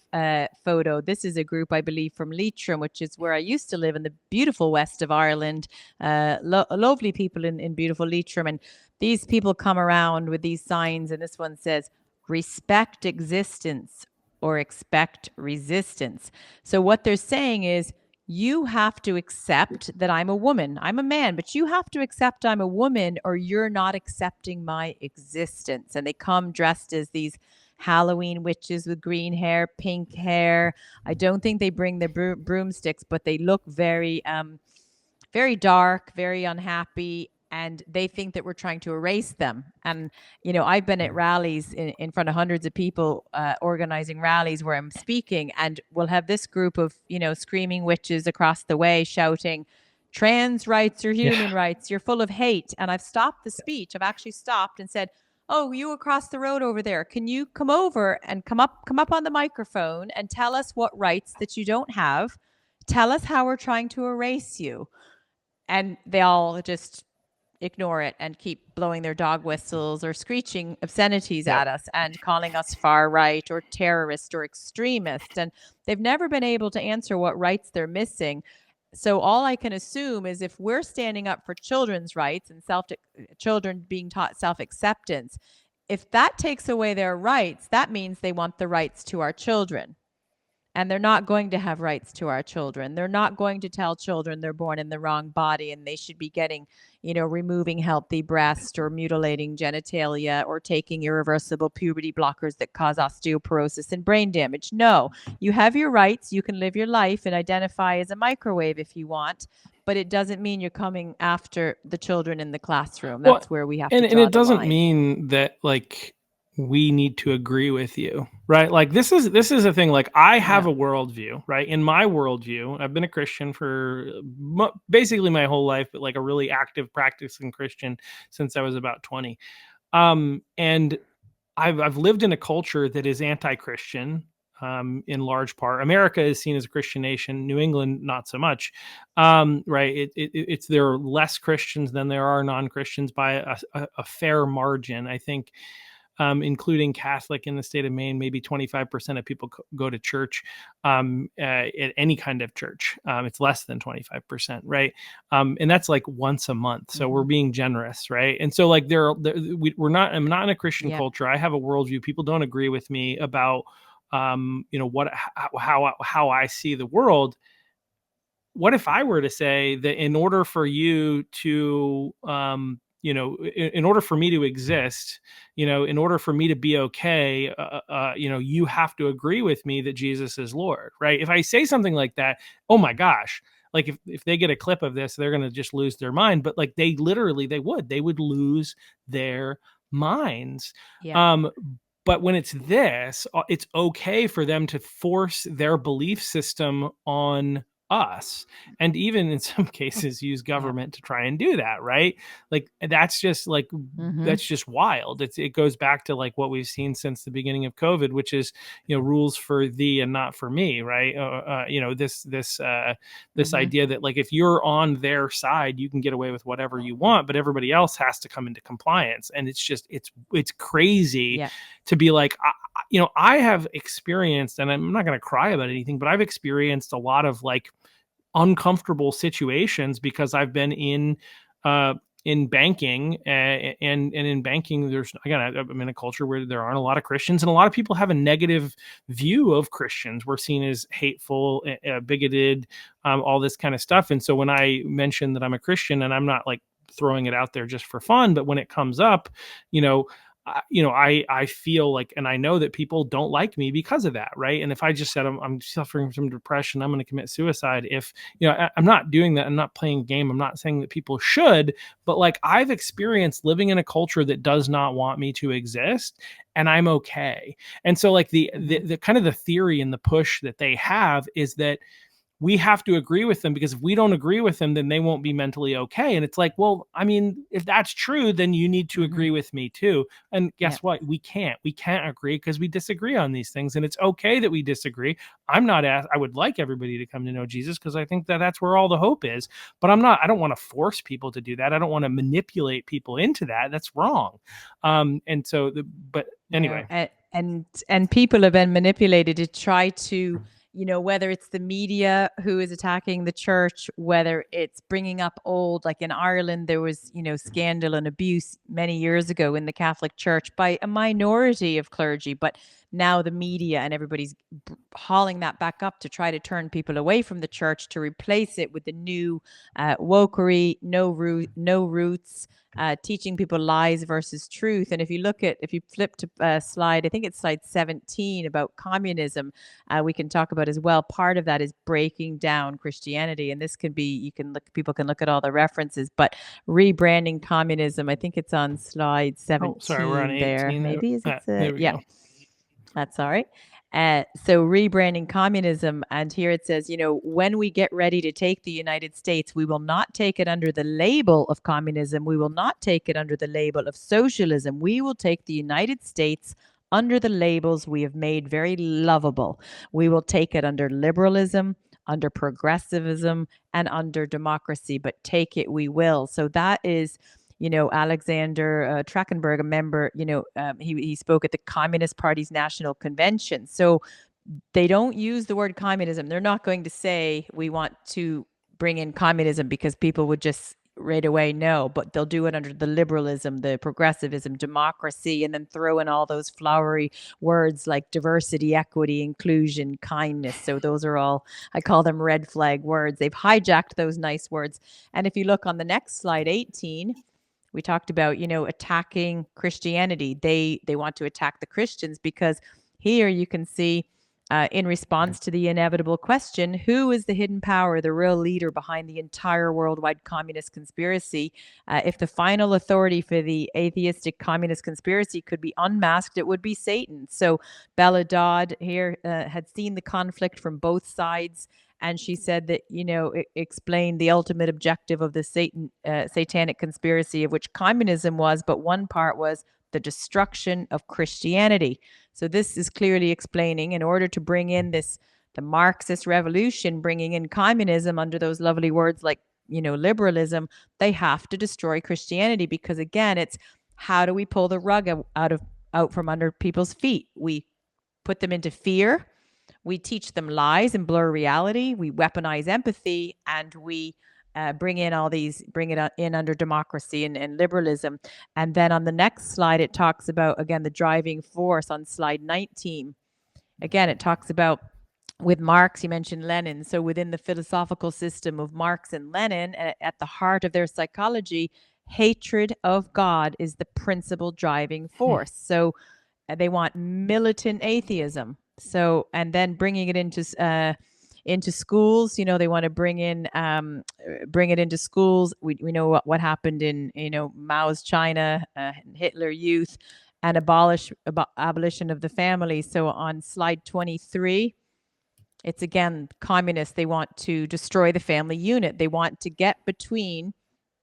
Speaker 2: photo, this is a group, I believe, from Leitrim, which is where I used to live in the beautiful west of Ireland. Lovely people in beautiful Leitrim. And these people come around with these signs. And this one says, respect existence or expect resistance. So what they're saying is, you have to accept that I'm a woman. I'm a man, but you have to accept I'm a woman, or you're not accepting my existence. And they come dressed as these Halloween witches with green hair, pink hair. I don't think they bring the broomsticks, but they look very, very dark, very unhappy. And they think that we're trying to erase them. And, I've been at rallies in front of hundreds of people, organizing rallies where I'm speaking, and we'll have this group of, screaming witches across the way shouting, trans rights or human rights, you're full of hate. And I've stopped the speech. I've actually stopped and said, oh, you across the road over there, can you come over and come up on the microphone and tell us what rights that you don't have? Tell us how we're trying to erase you. And they all just ignore it and keep blowing their dog whistles or screeching obscenities at us and calling us far right or terrorist or extremist. And they've never been able to answer what rights they're missing. So all I can assume is if we're standing up for children's rights and children being taught self-acceptance, if that takes away their rights, that means they want the rights to our children. And they're not going to have rights to our children. They're not going to tell children they're born in the wrong body and they should be getting, removing healthy breast or mutilating genitalia or taking irreversible puberty blockers that cause osteoporosis and brain damage. No, you have your rights. You can live your life and identify as a microwave if you want, but it doesn't mean you're coming after the children in the classroom. That's where we have to draw
Speaker 1: and it
Speaker 2: the
Speaker 1: doesn't
Speaker 2: line.
Speaker 1: mean that like we need to agree with you, right? Like this is a thing. Like I have
Speaker 2: Yeah.
Speaker 1: a worldview, right? In my worldview, I've been a Christian for basically my whole life, but like a really active practicing Christian since I was about 20. And I've lived in a culture that is anti-Christian. In large part, America is seen as a Christian nation. New England, not so much. Right? It's there are less Christians than there are non-Christians by a fair margin. I think, including Catholic in the state of Maine, maybe 25% of people go to church, at any kind of church. It's less than 25%, right? And that's like once a month. So we're
Speaker 2: Mm-hmm.
Speaker 1: being generous, right? And so like we're not. I'm not in a Christian
Speaker 2: Yeah.
Speaker 1: culture. I have a worldview. People don't agree with me about, what how I see the world. What if I were to say that in order for you to, in order for me to exist, in order for me to be okay, you have to agree with me that Jesus is Lord, right? If I say something like that, oh my gosh, like if they get a clip of this, they're going to just lose their mind. But like they would lose their minds.
Speaker 2: Yeah.
Speaker 1: Um, but when it's this, it's okay for them to force their belief system on us, and even in some cases use
Speaker 2: Yeah.
Speaker 1: government to try and do that, right? Like
Speaker 2: Mm-hmm.
Speaker 1: that's just wild. It goes back to like what we've seen since the beginning of COVID, which is, rules for thee and not for me, right? This
Speaker 2: Mm-hmm.
Speaker 1: idea that like if you're on their side, you can get away with whatever you want, but everybody else has to come into compliance. And it's crazy
Speaker 2: Yeah.
Speaker 1: to be like, I have experienced, and I'm not going to cry about anything, but I've experienced a lot of like uncomfortable situations because I've been uh, in banking, and in banking, there's again, I'm in a culture where there aren't a lot of Christians, and a lot of people have a negative view of Christians. We're seen as hateful, bigoted, all this kind of stuff. And so when I mention that I'm a Christian, and I'm not like throwing it out there just for fun, but when it comes up, you know, I feel like, and I know that people don't like me because of that, right? And if I just said I'm suffering from depression, I'm going to commit suicide. If I'm not doing that, I'm not playing a game. I'm not saying that people should, but like I've experienced living in a culture that does not want me to exist, and I'm okay. And so like
Speaker 2: Mm-hmm.
Speaker 1: the kind of the theory and the push that they have is that we have to agree with them, because if we don't agree with them, then they won't be mentally okay. And it's like, well, I mean, if that's true, then you need to
Speaker 2: Mm-hmm.
Speaker 1: agree with me too. And
Speaker 2: Yeah.
Speaker 1: guess what? We can't agree because we disagree on these things. And it's okay that we disagree. I would like everybody to come to know Jesus because I think that that's where all the hope is. But I don't want to force people to do that. I don't want to manipulate people into that. That's wrong. But
Speaker 2: Yeah.
Speaker 1: anyway.
Speaker 2: And people have been manipulated to try to, whether it's the media who is attacking the church, whether it's bringing up old, like in Ireland, there was, scandal and abuse many years ago in the Catholic Church by a minority of clergy, but now the media and everybody's hauling that back up to try to turn people away from the church to replace it with the new wokery, no roots, teaching people lies versus truth. And if you flip to slide, I think it's slide 17 about communism, we can talk about as well. Part of that is breaking down Christianity. And this can be, people can look at all the references, but rebranding communism, I think it's on slide
Speaker 1: Oh, sorry, we're on
Speaker 2: 17 there.
Speaker 1: 18.
Speaker 2: Maybe is it?
Speaker 1: There we
Speaker 2: Yeah.
Speaker 1: go.
Speaker 2: That's all right. So rebranding communism, and here it says, when we get ready to take the United States, we will not take it under the label of communism. We will not take it under the label of socialism. We will take the United States under the labels we have made very lovable. We will take it under liberalism, under progressivism, and under democracy, but take it we will. So that is, Alexander Trachenberg, a member, he spoke at the Communist Party's National Convention. So they don't use the word communism. They're not going to say we want to bring in communism because people would just right away know, but they'll do it under the liberalism, the progressivism, democracy, and then throw in all those flowery words like diversity, equity, inclusion, kindness. So those are all, I call them red flag words. They've hijacked those nice words. And if you look on the next slide, 18, we talked about, attacking Christianity. They want to attack the Christians because here you can see in response to the inevitable question, who is the hidden power, the real leader behind the entire worldwide communist conspiracy? If the final authority for the atheistic communist conspiracy could be unmasked, it would be Satan. So Bella Dodd here had seen the conflict from both sides. And she said that, it explained the ultimate objective of the satanic conspiracy, of which communism was, but one part was the destruction of Christianity. So this is clearly explaining, in order to bring in the Marxist revolution, bringing in communism under those lovely words like, liberalism, they have to destroy Christianity, because again, it's how do we pull the rug out from under people's feet? We put them into fear. We teach them lies and blur reality. We weaponize empathy, and we bring it in under democracy and liberalism. And then on the next slide, it talks about, again, the driving force on slide 19. Again, it talks about, with Marx, you mentioned Lenin. So within the philosophical system of Marx and Lenin, at the heart of their psychology, hatred of God is the principal driving force. So they want militant atheism. So, and then bringing it into schools, they want to bring it into schools. We know what happened in Mao's China, Hitler Youth, and abolition of the family. So on slide 23, it's again communists. They want to destroy the family unit. They want to get between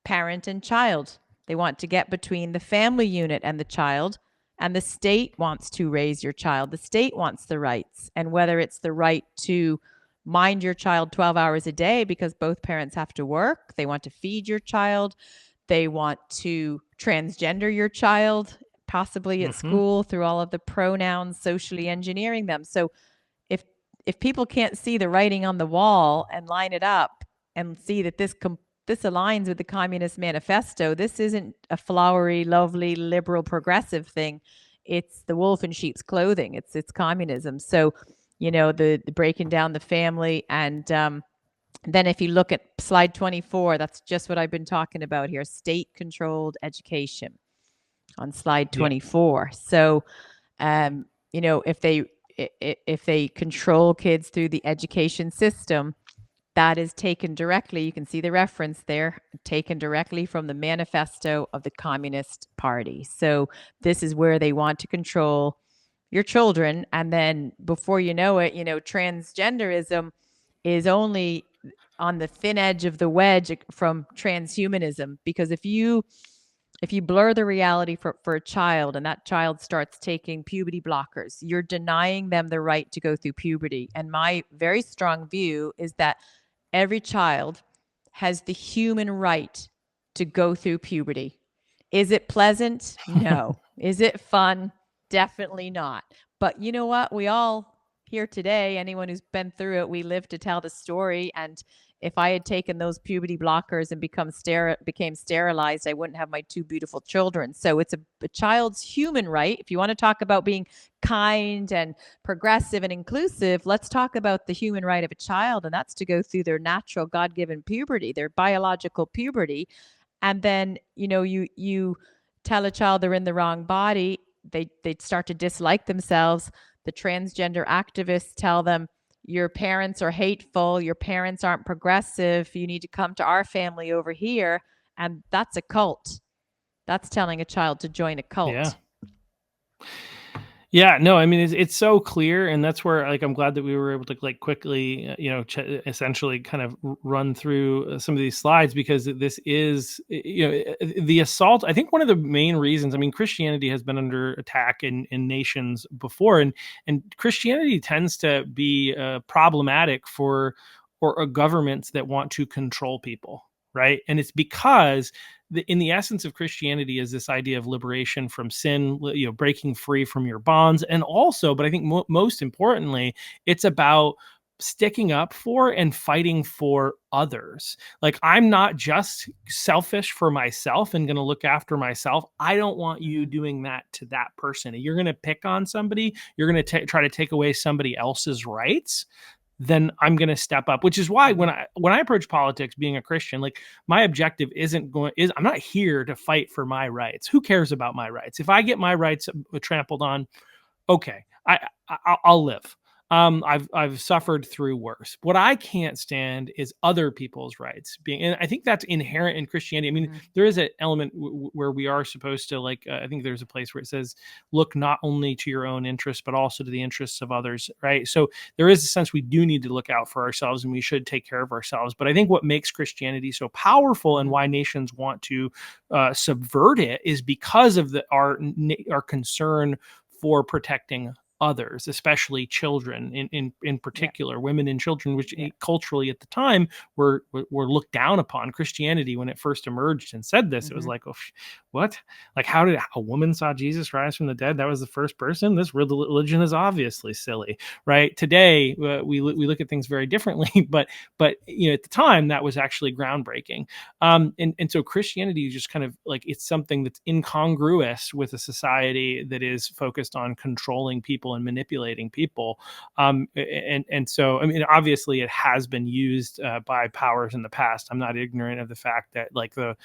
Speaker 2: parent and child. They want to get between the family unit and the child. And the state wants to raise your child. The state wants the rights. And whether it's the right to mind your child 12 hours a day because both parents have to work, they want to feed your child, they want to transgender your child, possibly at school, through all of the pronouns, socially engineering them. So if people can't see the writing on the wall and line it up and see that this aligns with the Communist Manifesto, this isn't a flowery, lovely, liberal, progressive thing. It's the wolf in sheep's clothing. It's communism. So, the breaking down the family. And then if you look at slide 24, that's just what I've been talking about here, state-controlled education on slide 24. Yeah. So, if they control kids through the education system, that is taken directly, you can see the reference there, taken directly from the manifesto of the Communist Party. So this is where they want to control your children. And then before you know it, transgenderism is only on the thin edge of the wedge from transhumanism. Because if you blur the reality for a child, and that child starts taking puberty blockers, you're denying them the right to go through puberty. And my very strong view is that every child has the human right to go through puberty. Is it pleasant? No. Is it fun? Definitely not. But you know what? We all here today, anyone who's been through it, we live to tell the story. And if I had taken those puberty blockers and became sterilized, I wouldn't have my two beautiful children. So it's a child's human right. If you want to talk about being kind and progressive and inclusive, let's talk about the human right of a child, and that's to go through their natural God-given puberty, their biological puberty. And then, you tell a child they're in the wrong body, they start to dislike themselves. The transgender activists tell them, your parents are hateful, your parents aren't progressive, you need to come to our family over here. And that's a cult. That's telling a child to join a cult.
Speaker 1: Yeah. Yeah, no, I mean, it's so clear. And that's where, I'm glad that we were able to quickly, essentially kind of run through some of these slides, because this is, the assault. I think one of the main reasons, Christianity has been under attack in nations before, and Christianity tends to be problematic for governments that want to control people. Right. And it's because in the essence of Christianity is this idea of liberation from sin, breaking free from your bonds. And also, but I think most importantly, it's about sticking up for and fighting for others. I'm not just selfish for myself and going to look after myself. I don't want you doing that to that person. You're going to pick on somebody. You're going to try to take away somebody else's rights. Then I'm going to step up, which is why when I approach politics, being a Christian, my objective I'm not here to fight for my rights. Who cares about my rights? If I get my rights trampled on, okay, I'll live. I've suffered through worse. What I can't stand is other people's rights being, and I think that's inherent in Christianity. I mean, there is an element where we are supposed to, like, I think there's a place where it says, look not only to your own interests, but also to the interests of others, right? So there is a sense we do need to look out for ourselves and we should take care of ourselves. But I think what makes Christianity so powerful and why nations want to subvert it is because of our concern for protecting others, especially children in particular, yeah. Women and children, which culturally at the time were looked down upon. Christianity, when it first emerged and said this, it was like, oh, what? Like, how did a woman saw Jesus rise from the dead? That was the first person? This religion is obviously silly, right? Today, we look at things very differently, but at the time, that was actually groundbreaking. And so Christianity is just kind of like, it's something that's incongruous with a society that is focused on controlling people and manipulating people. And so, I mean, obviously it has been used by powers in the past. I'm not ignorant of the fact that, like, the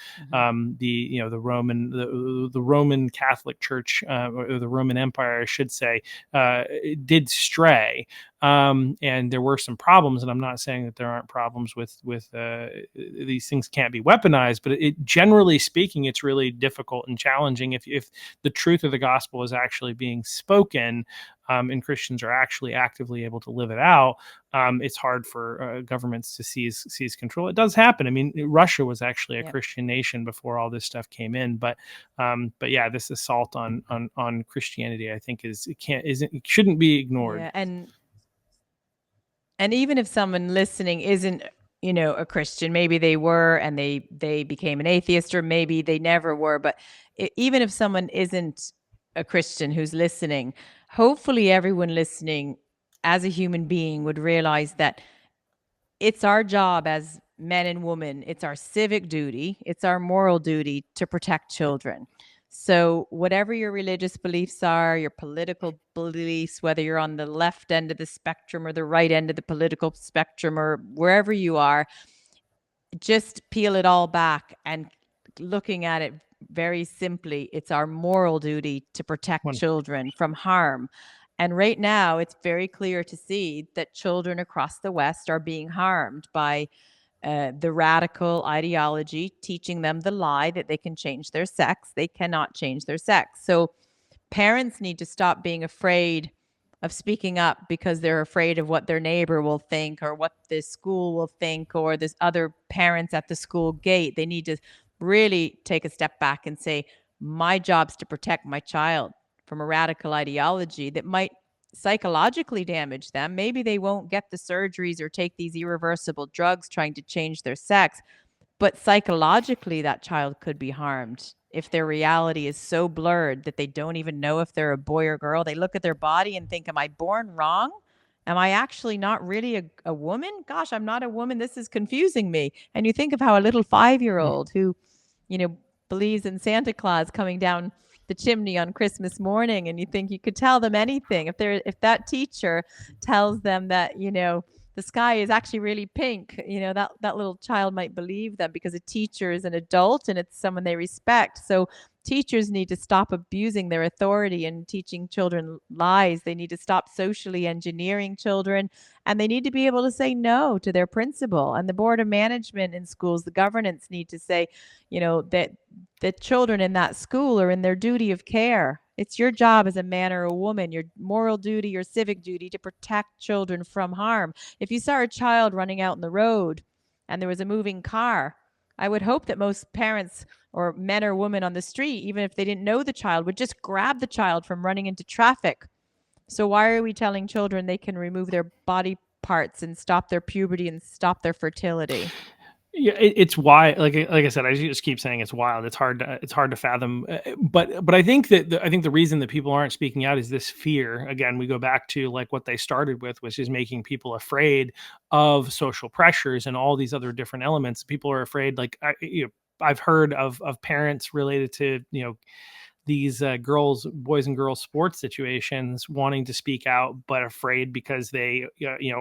Speaker 1: Roman Catholic Church, or the Roman Empire, I should say, did stray. And there were some problems, and I'm not saying that there aren't problems with these things can't be weaponized, but generally speaking, it's really difficult and challenging if the truth of the gospel is actually being spoken, and Christians are actually actively able to live it out. It's hard for governments to seize control. It does happen. I mean, Russia was actually a Christian nation before all this stuff came in, but yeah, this assault on Christianity, I think, it shouldn't be ignored.
Speaker 2: Yeah, and even if someone listening isn't, a Christian, maybe they were and they became an atheist, or maybe they never were, but even if someone isn't a Christian who's listening, hopefully everyone listening as a human being would realize that it's our job as men and women, it's our civic duty, it's our moral duty to protect children. So whatever your religious beliefs are, your political beliefs, whether you're on the left end of the spectrum or the right end of the political spectrum, or wherever you are, just peel it all back and looking at it very simply, it's our moral duty to protect children from harm. And right now, it's very clear to see that children across the West are being harmed by the radical ideology teaching them the lie that they can change their sex. They cannot change their sex. So parents need to stop being afraid of speaking up because they're afraid of what their neighbor will think, or what the school will think, or there's other parents at the school gate. They need to really take a step back and say, my job's to protect my child from a radical ideology that might psychologically damage them. Maybe they won't get the surgeries or take these irreversible drugs trying to change their sex, but psychologically that child could be harmed if their reality is so blurred that they don't even know if they're a boy or girl. They look at their body and think, am I born wrong? Am I actually not really a woman? Gosh, I'm not a woman. This is confusing me. And you think of how a little 5-year-old who, believes in Santa Claus coming down the chimney on Christmas morning, and you think you could tell them anything. If that teacher tells them that, the sky is actually really pink, that little child might believe them because a teacher is an adult and it's someone they respect. So teachers need to stop abusing their authority and teaching children lies. They need to stop socially engineering children, and they need to be able to say no to their principal. And the board of management in schools, the governance need to say, that the children in that school are in their duty of care. It's your job as a man or a woman, your moral duty, your civic duty, to protect children from harm. If you saw a child running out in the road and there was a moving car, I would hope that most parents or men or women on the street, even if they didn't know the child, would just grab the child from running into traffic. So why are we telling children they can remove their body parts and stop their puberty and stop their fertility?
Speaker 1: Yeah, it's why, like I said, I just keep saying it's wild. It's hard to fathom. But I think that the reason that people aren't speaking out is this fear. Again, we go back to, like, what they started with, which is making people afraid of social pressures and all these other different elements. People are afraid. Like, I've heard of parents related to, these boys and girls sports situations, wanting to speak out, but afraid because they,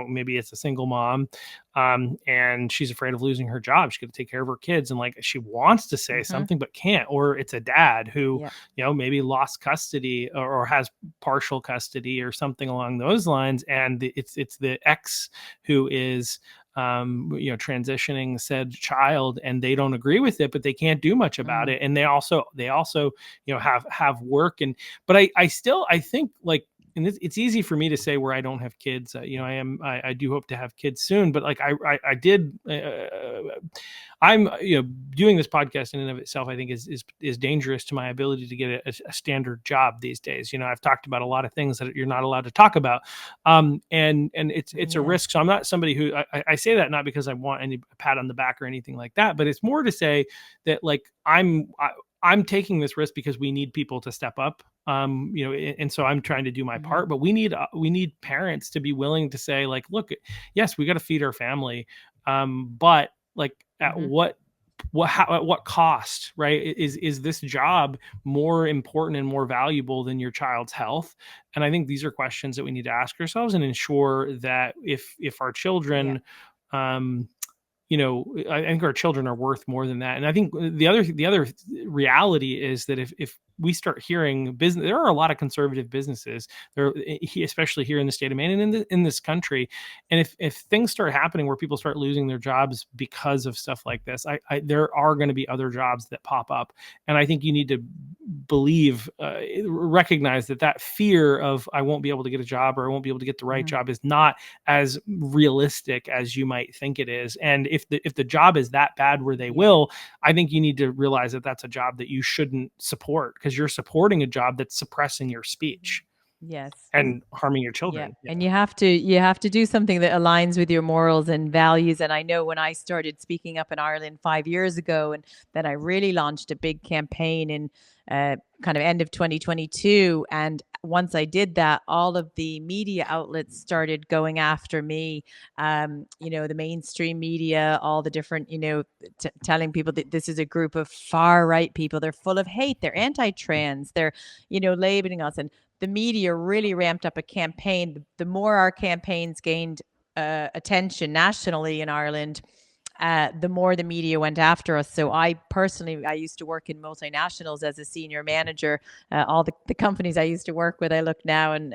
Speaker 1: maybe it's a single mom, and she's afraid of losing her job. She's going to take care of her kids, and like she wants to say something but can't. Or it's a dad who, maybe lost custody or has partial custody or something along those lines, and it's the ex who is transitioning said child, and they don't agree with it, but they can't do much about it. And they also have work. But I think, like, and it's easy for me to say where I don't have kids. I do hope to have kids soon, but like I did. I'm doing this podcast in and of itself, I think is dangerous to my ability to get a standard job these days. I've talked about a lot of things that you're not allowed to talk about, and it's a risk. So I'm not somebody who I say that not because I want any pat on the back or anything like that, but it's more to say that like I'm taking this risk because we need people to step up. And so I'm trying to do my part, but we need parents to be willing to say, like, look, yes, we got to feed our family. But like at at what cost, right? Is this job more important and more valuable than your child's health? And I think these are questions that we need to ask ourselves and ensure that if our children, I think our children are worth more than that. And I think the other reality is that if we start hearing business, there are a lot of conservative businesses there, especially here in the state of Maine and in this country. And if things start happening where people start losing their jobs because of stuff like this, there are going to be other jobs that pop up. And I think you need to recognize that fear of I won't be able to get a job or I won't be able to get the right job is not as realistic as you might think it is. And if the job is that bad where they will, I think you need to realize that that's a job that you shouldn't support, because you're supporting a job that's suppressing your speech.
Speaker 2: Yes.
Speaker 1: And harming your children.
Speaker 2: Yeah. And you have to do something that aligns with your morals and values. And I know when I started speaking up in Ireland 5 years ago, and then I really launched a big campaign in kind of end of 2022. And once I did that, all of the media outlets started going after me. The mainstream media, all the different, telling people that this is a group of far right people. They're full of hate. They're anti-trans. They're, labeling us. And the media really ramped up a campaign. The more our campaigns gained attention nationally in Ireland, the more the media went after us. So I used to work in multinationals as a senior manager. All the companies I used to work with, I look now and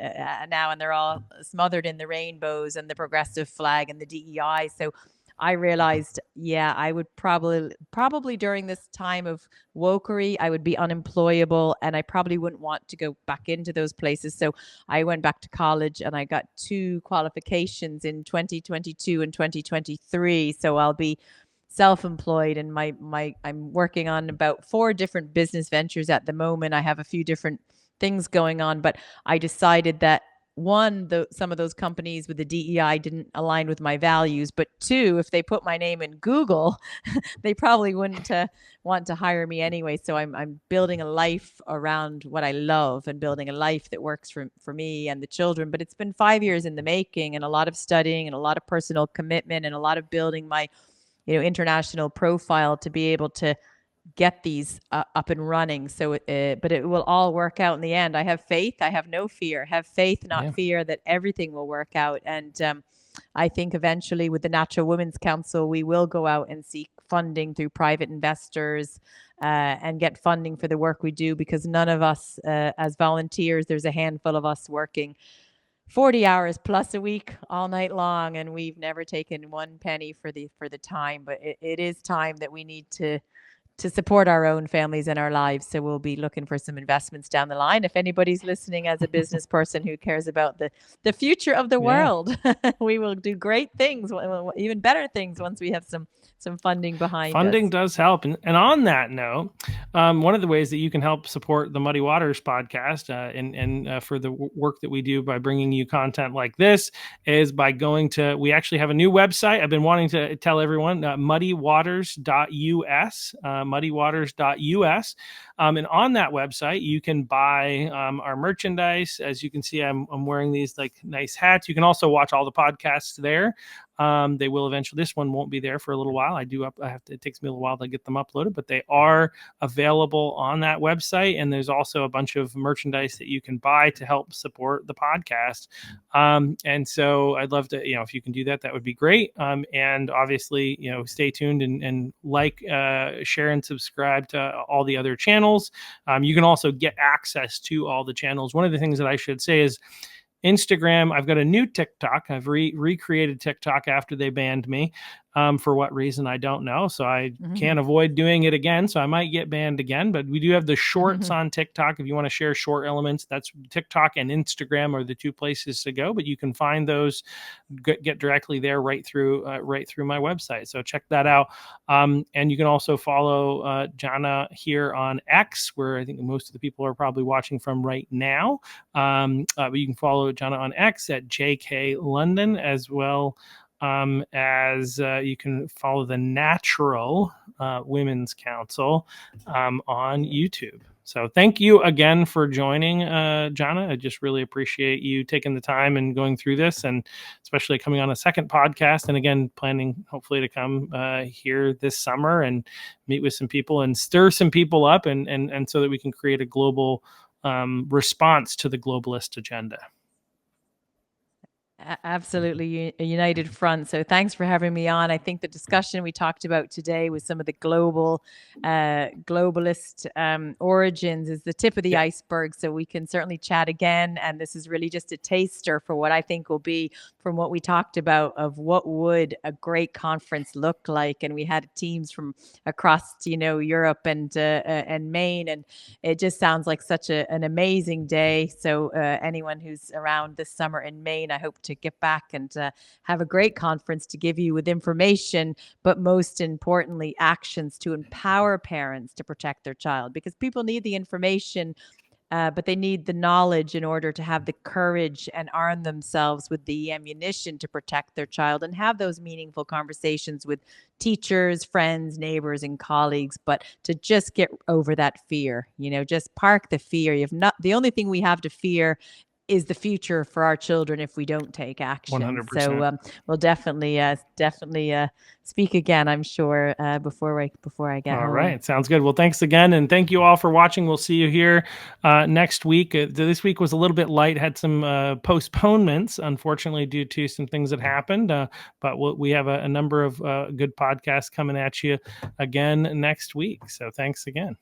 Speaker 2: they're all smothered in the rainbows and the progressive flag and the DEI. So I realized, I would probably during this time of wokery, I would be unemployable, and I probably wouldn't want to go back into those places. So I went back to college and I got 2 qualifications in 2022 and 2023. So I'll be self-employed, and I'm working on about 4 different business ventures at the moment. I have a few different things going on, but I decided that one, some of those companies with the DEI didn't align with my values, but 2, if they put my name in Google, they probably wouldn't want to hire me anyway. So I'm building a life around what I love and building a life that works for me and the children. But it's been 5 years in the making, and a lot of studying and a lot of personal commitment and a lot of building my, international profile to be able to get these up and running. So, but it will all work out in the end. I have faith. I have no fear. Have faith, not fear, that everything will work out. And I think eventually with the Natural Women's Council, we will go out and seek funding through private investors and get funding for the work we do, because none of us as volunteers, there's a handful of us working 40 hours plus a week all night long, and we've never taken one penny for the time. But it is time that we need to support our own families and our lives. So we'll be looking for some investments down the line. If anybody's listening as a business person who cares about the future of the world, we will do great things, even better things, once we have some funding behind us.
Speaker 1: Funding does help. And on that note, one of the ways that you can help support the Muddy Waters podcast and for the work that we do by bringing you content like this is by going to, we actually have a new website. I've been wanting to tell everyone, muddywaters.us, muddywaters.us. And on that website, you can buy our merchandise. As you can see, I'm wearing these like nice hats. You can also watch all the podcasts there. They will eventually. This one won't be there for a little while. It takes me a little while to get them uploaded, but they are available on that website. And there's also a bunch of merchandise that you can buy to help support the podcast. And so I'd love to, if you can do that, that would be great. And obviously, stay tuned and like, share, and subscribe to all the other channels. You can also get access to all the channels. One of the things that I should say is Instagram. I've got a new TikTok. I've recreated TikTok after they banned me. For what reason, I don't know. So I can't avoid doing it again. So I might get banned again. But we do have the shorts on TikTok. If you want to share short elements, that's TikTok and Instagram are the two places to go. But you can find those, get directly there right through my website. So check that out. And you can also follow Jana here on X, where I think most of the people are probably watching from right now. But you can follow Jana on X at JK Lunden, as well as you can follow the Natural Women's Council on YouTube. So thank you again for joining, Jana. I just really appreciate you taking the time and going through this, and especially coming on a second podcast. And again, planning hopefully to come here this summer and meet with some people and stir some people up, and so that we can create a global response to the globalist agenda.
Speaker 2: Absolutely, a united front. So thanks for having me on. I think the discussion we talked about today with some of the globalist origins is the tip of the iceberg. So we can certainly chat again. And this is really just a taster for what I think will be, from what we talked about, of what would a great conference look like. And we had teams from across, Europe and Maine, and it just sounds like such an amazing day. So anyone who's around this summer in Maine, I hope to get back and have a great conference to give you with information, but most importantly, actions to empower parents to protect their child, because people need the information, but they need the knowledge in order to have the courage and arm themselves with the ammunition to protect their child and have those meaningful conversations with teachers, friends, neighbors, and colleagues. But to just get over that fear, just park the fear. The only thing we have to fear is the future for our children if we don't take action.
Speaker 1: 100%.
Speaker 2: So we'll definitely speak again, I'm sure, before I get home.
Speaker 1: All right. Sounds good. Well, thanks again. And thank you all for watching. We'll see you here next week. This week was a little bit light, had some postponements, unfortunately, due to some things that happened. But we have a number of good podcasts coming at you again next week. So thanks again.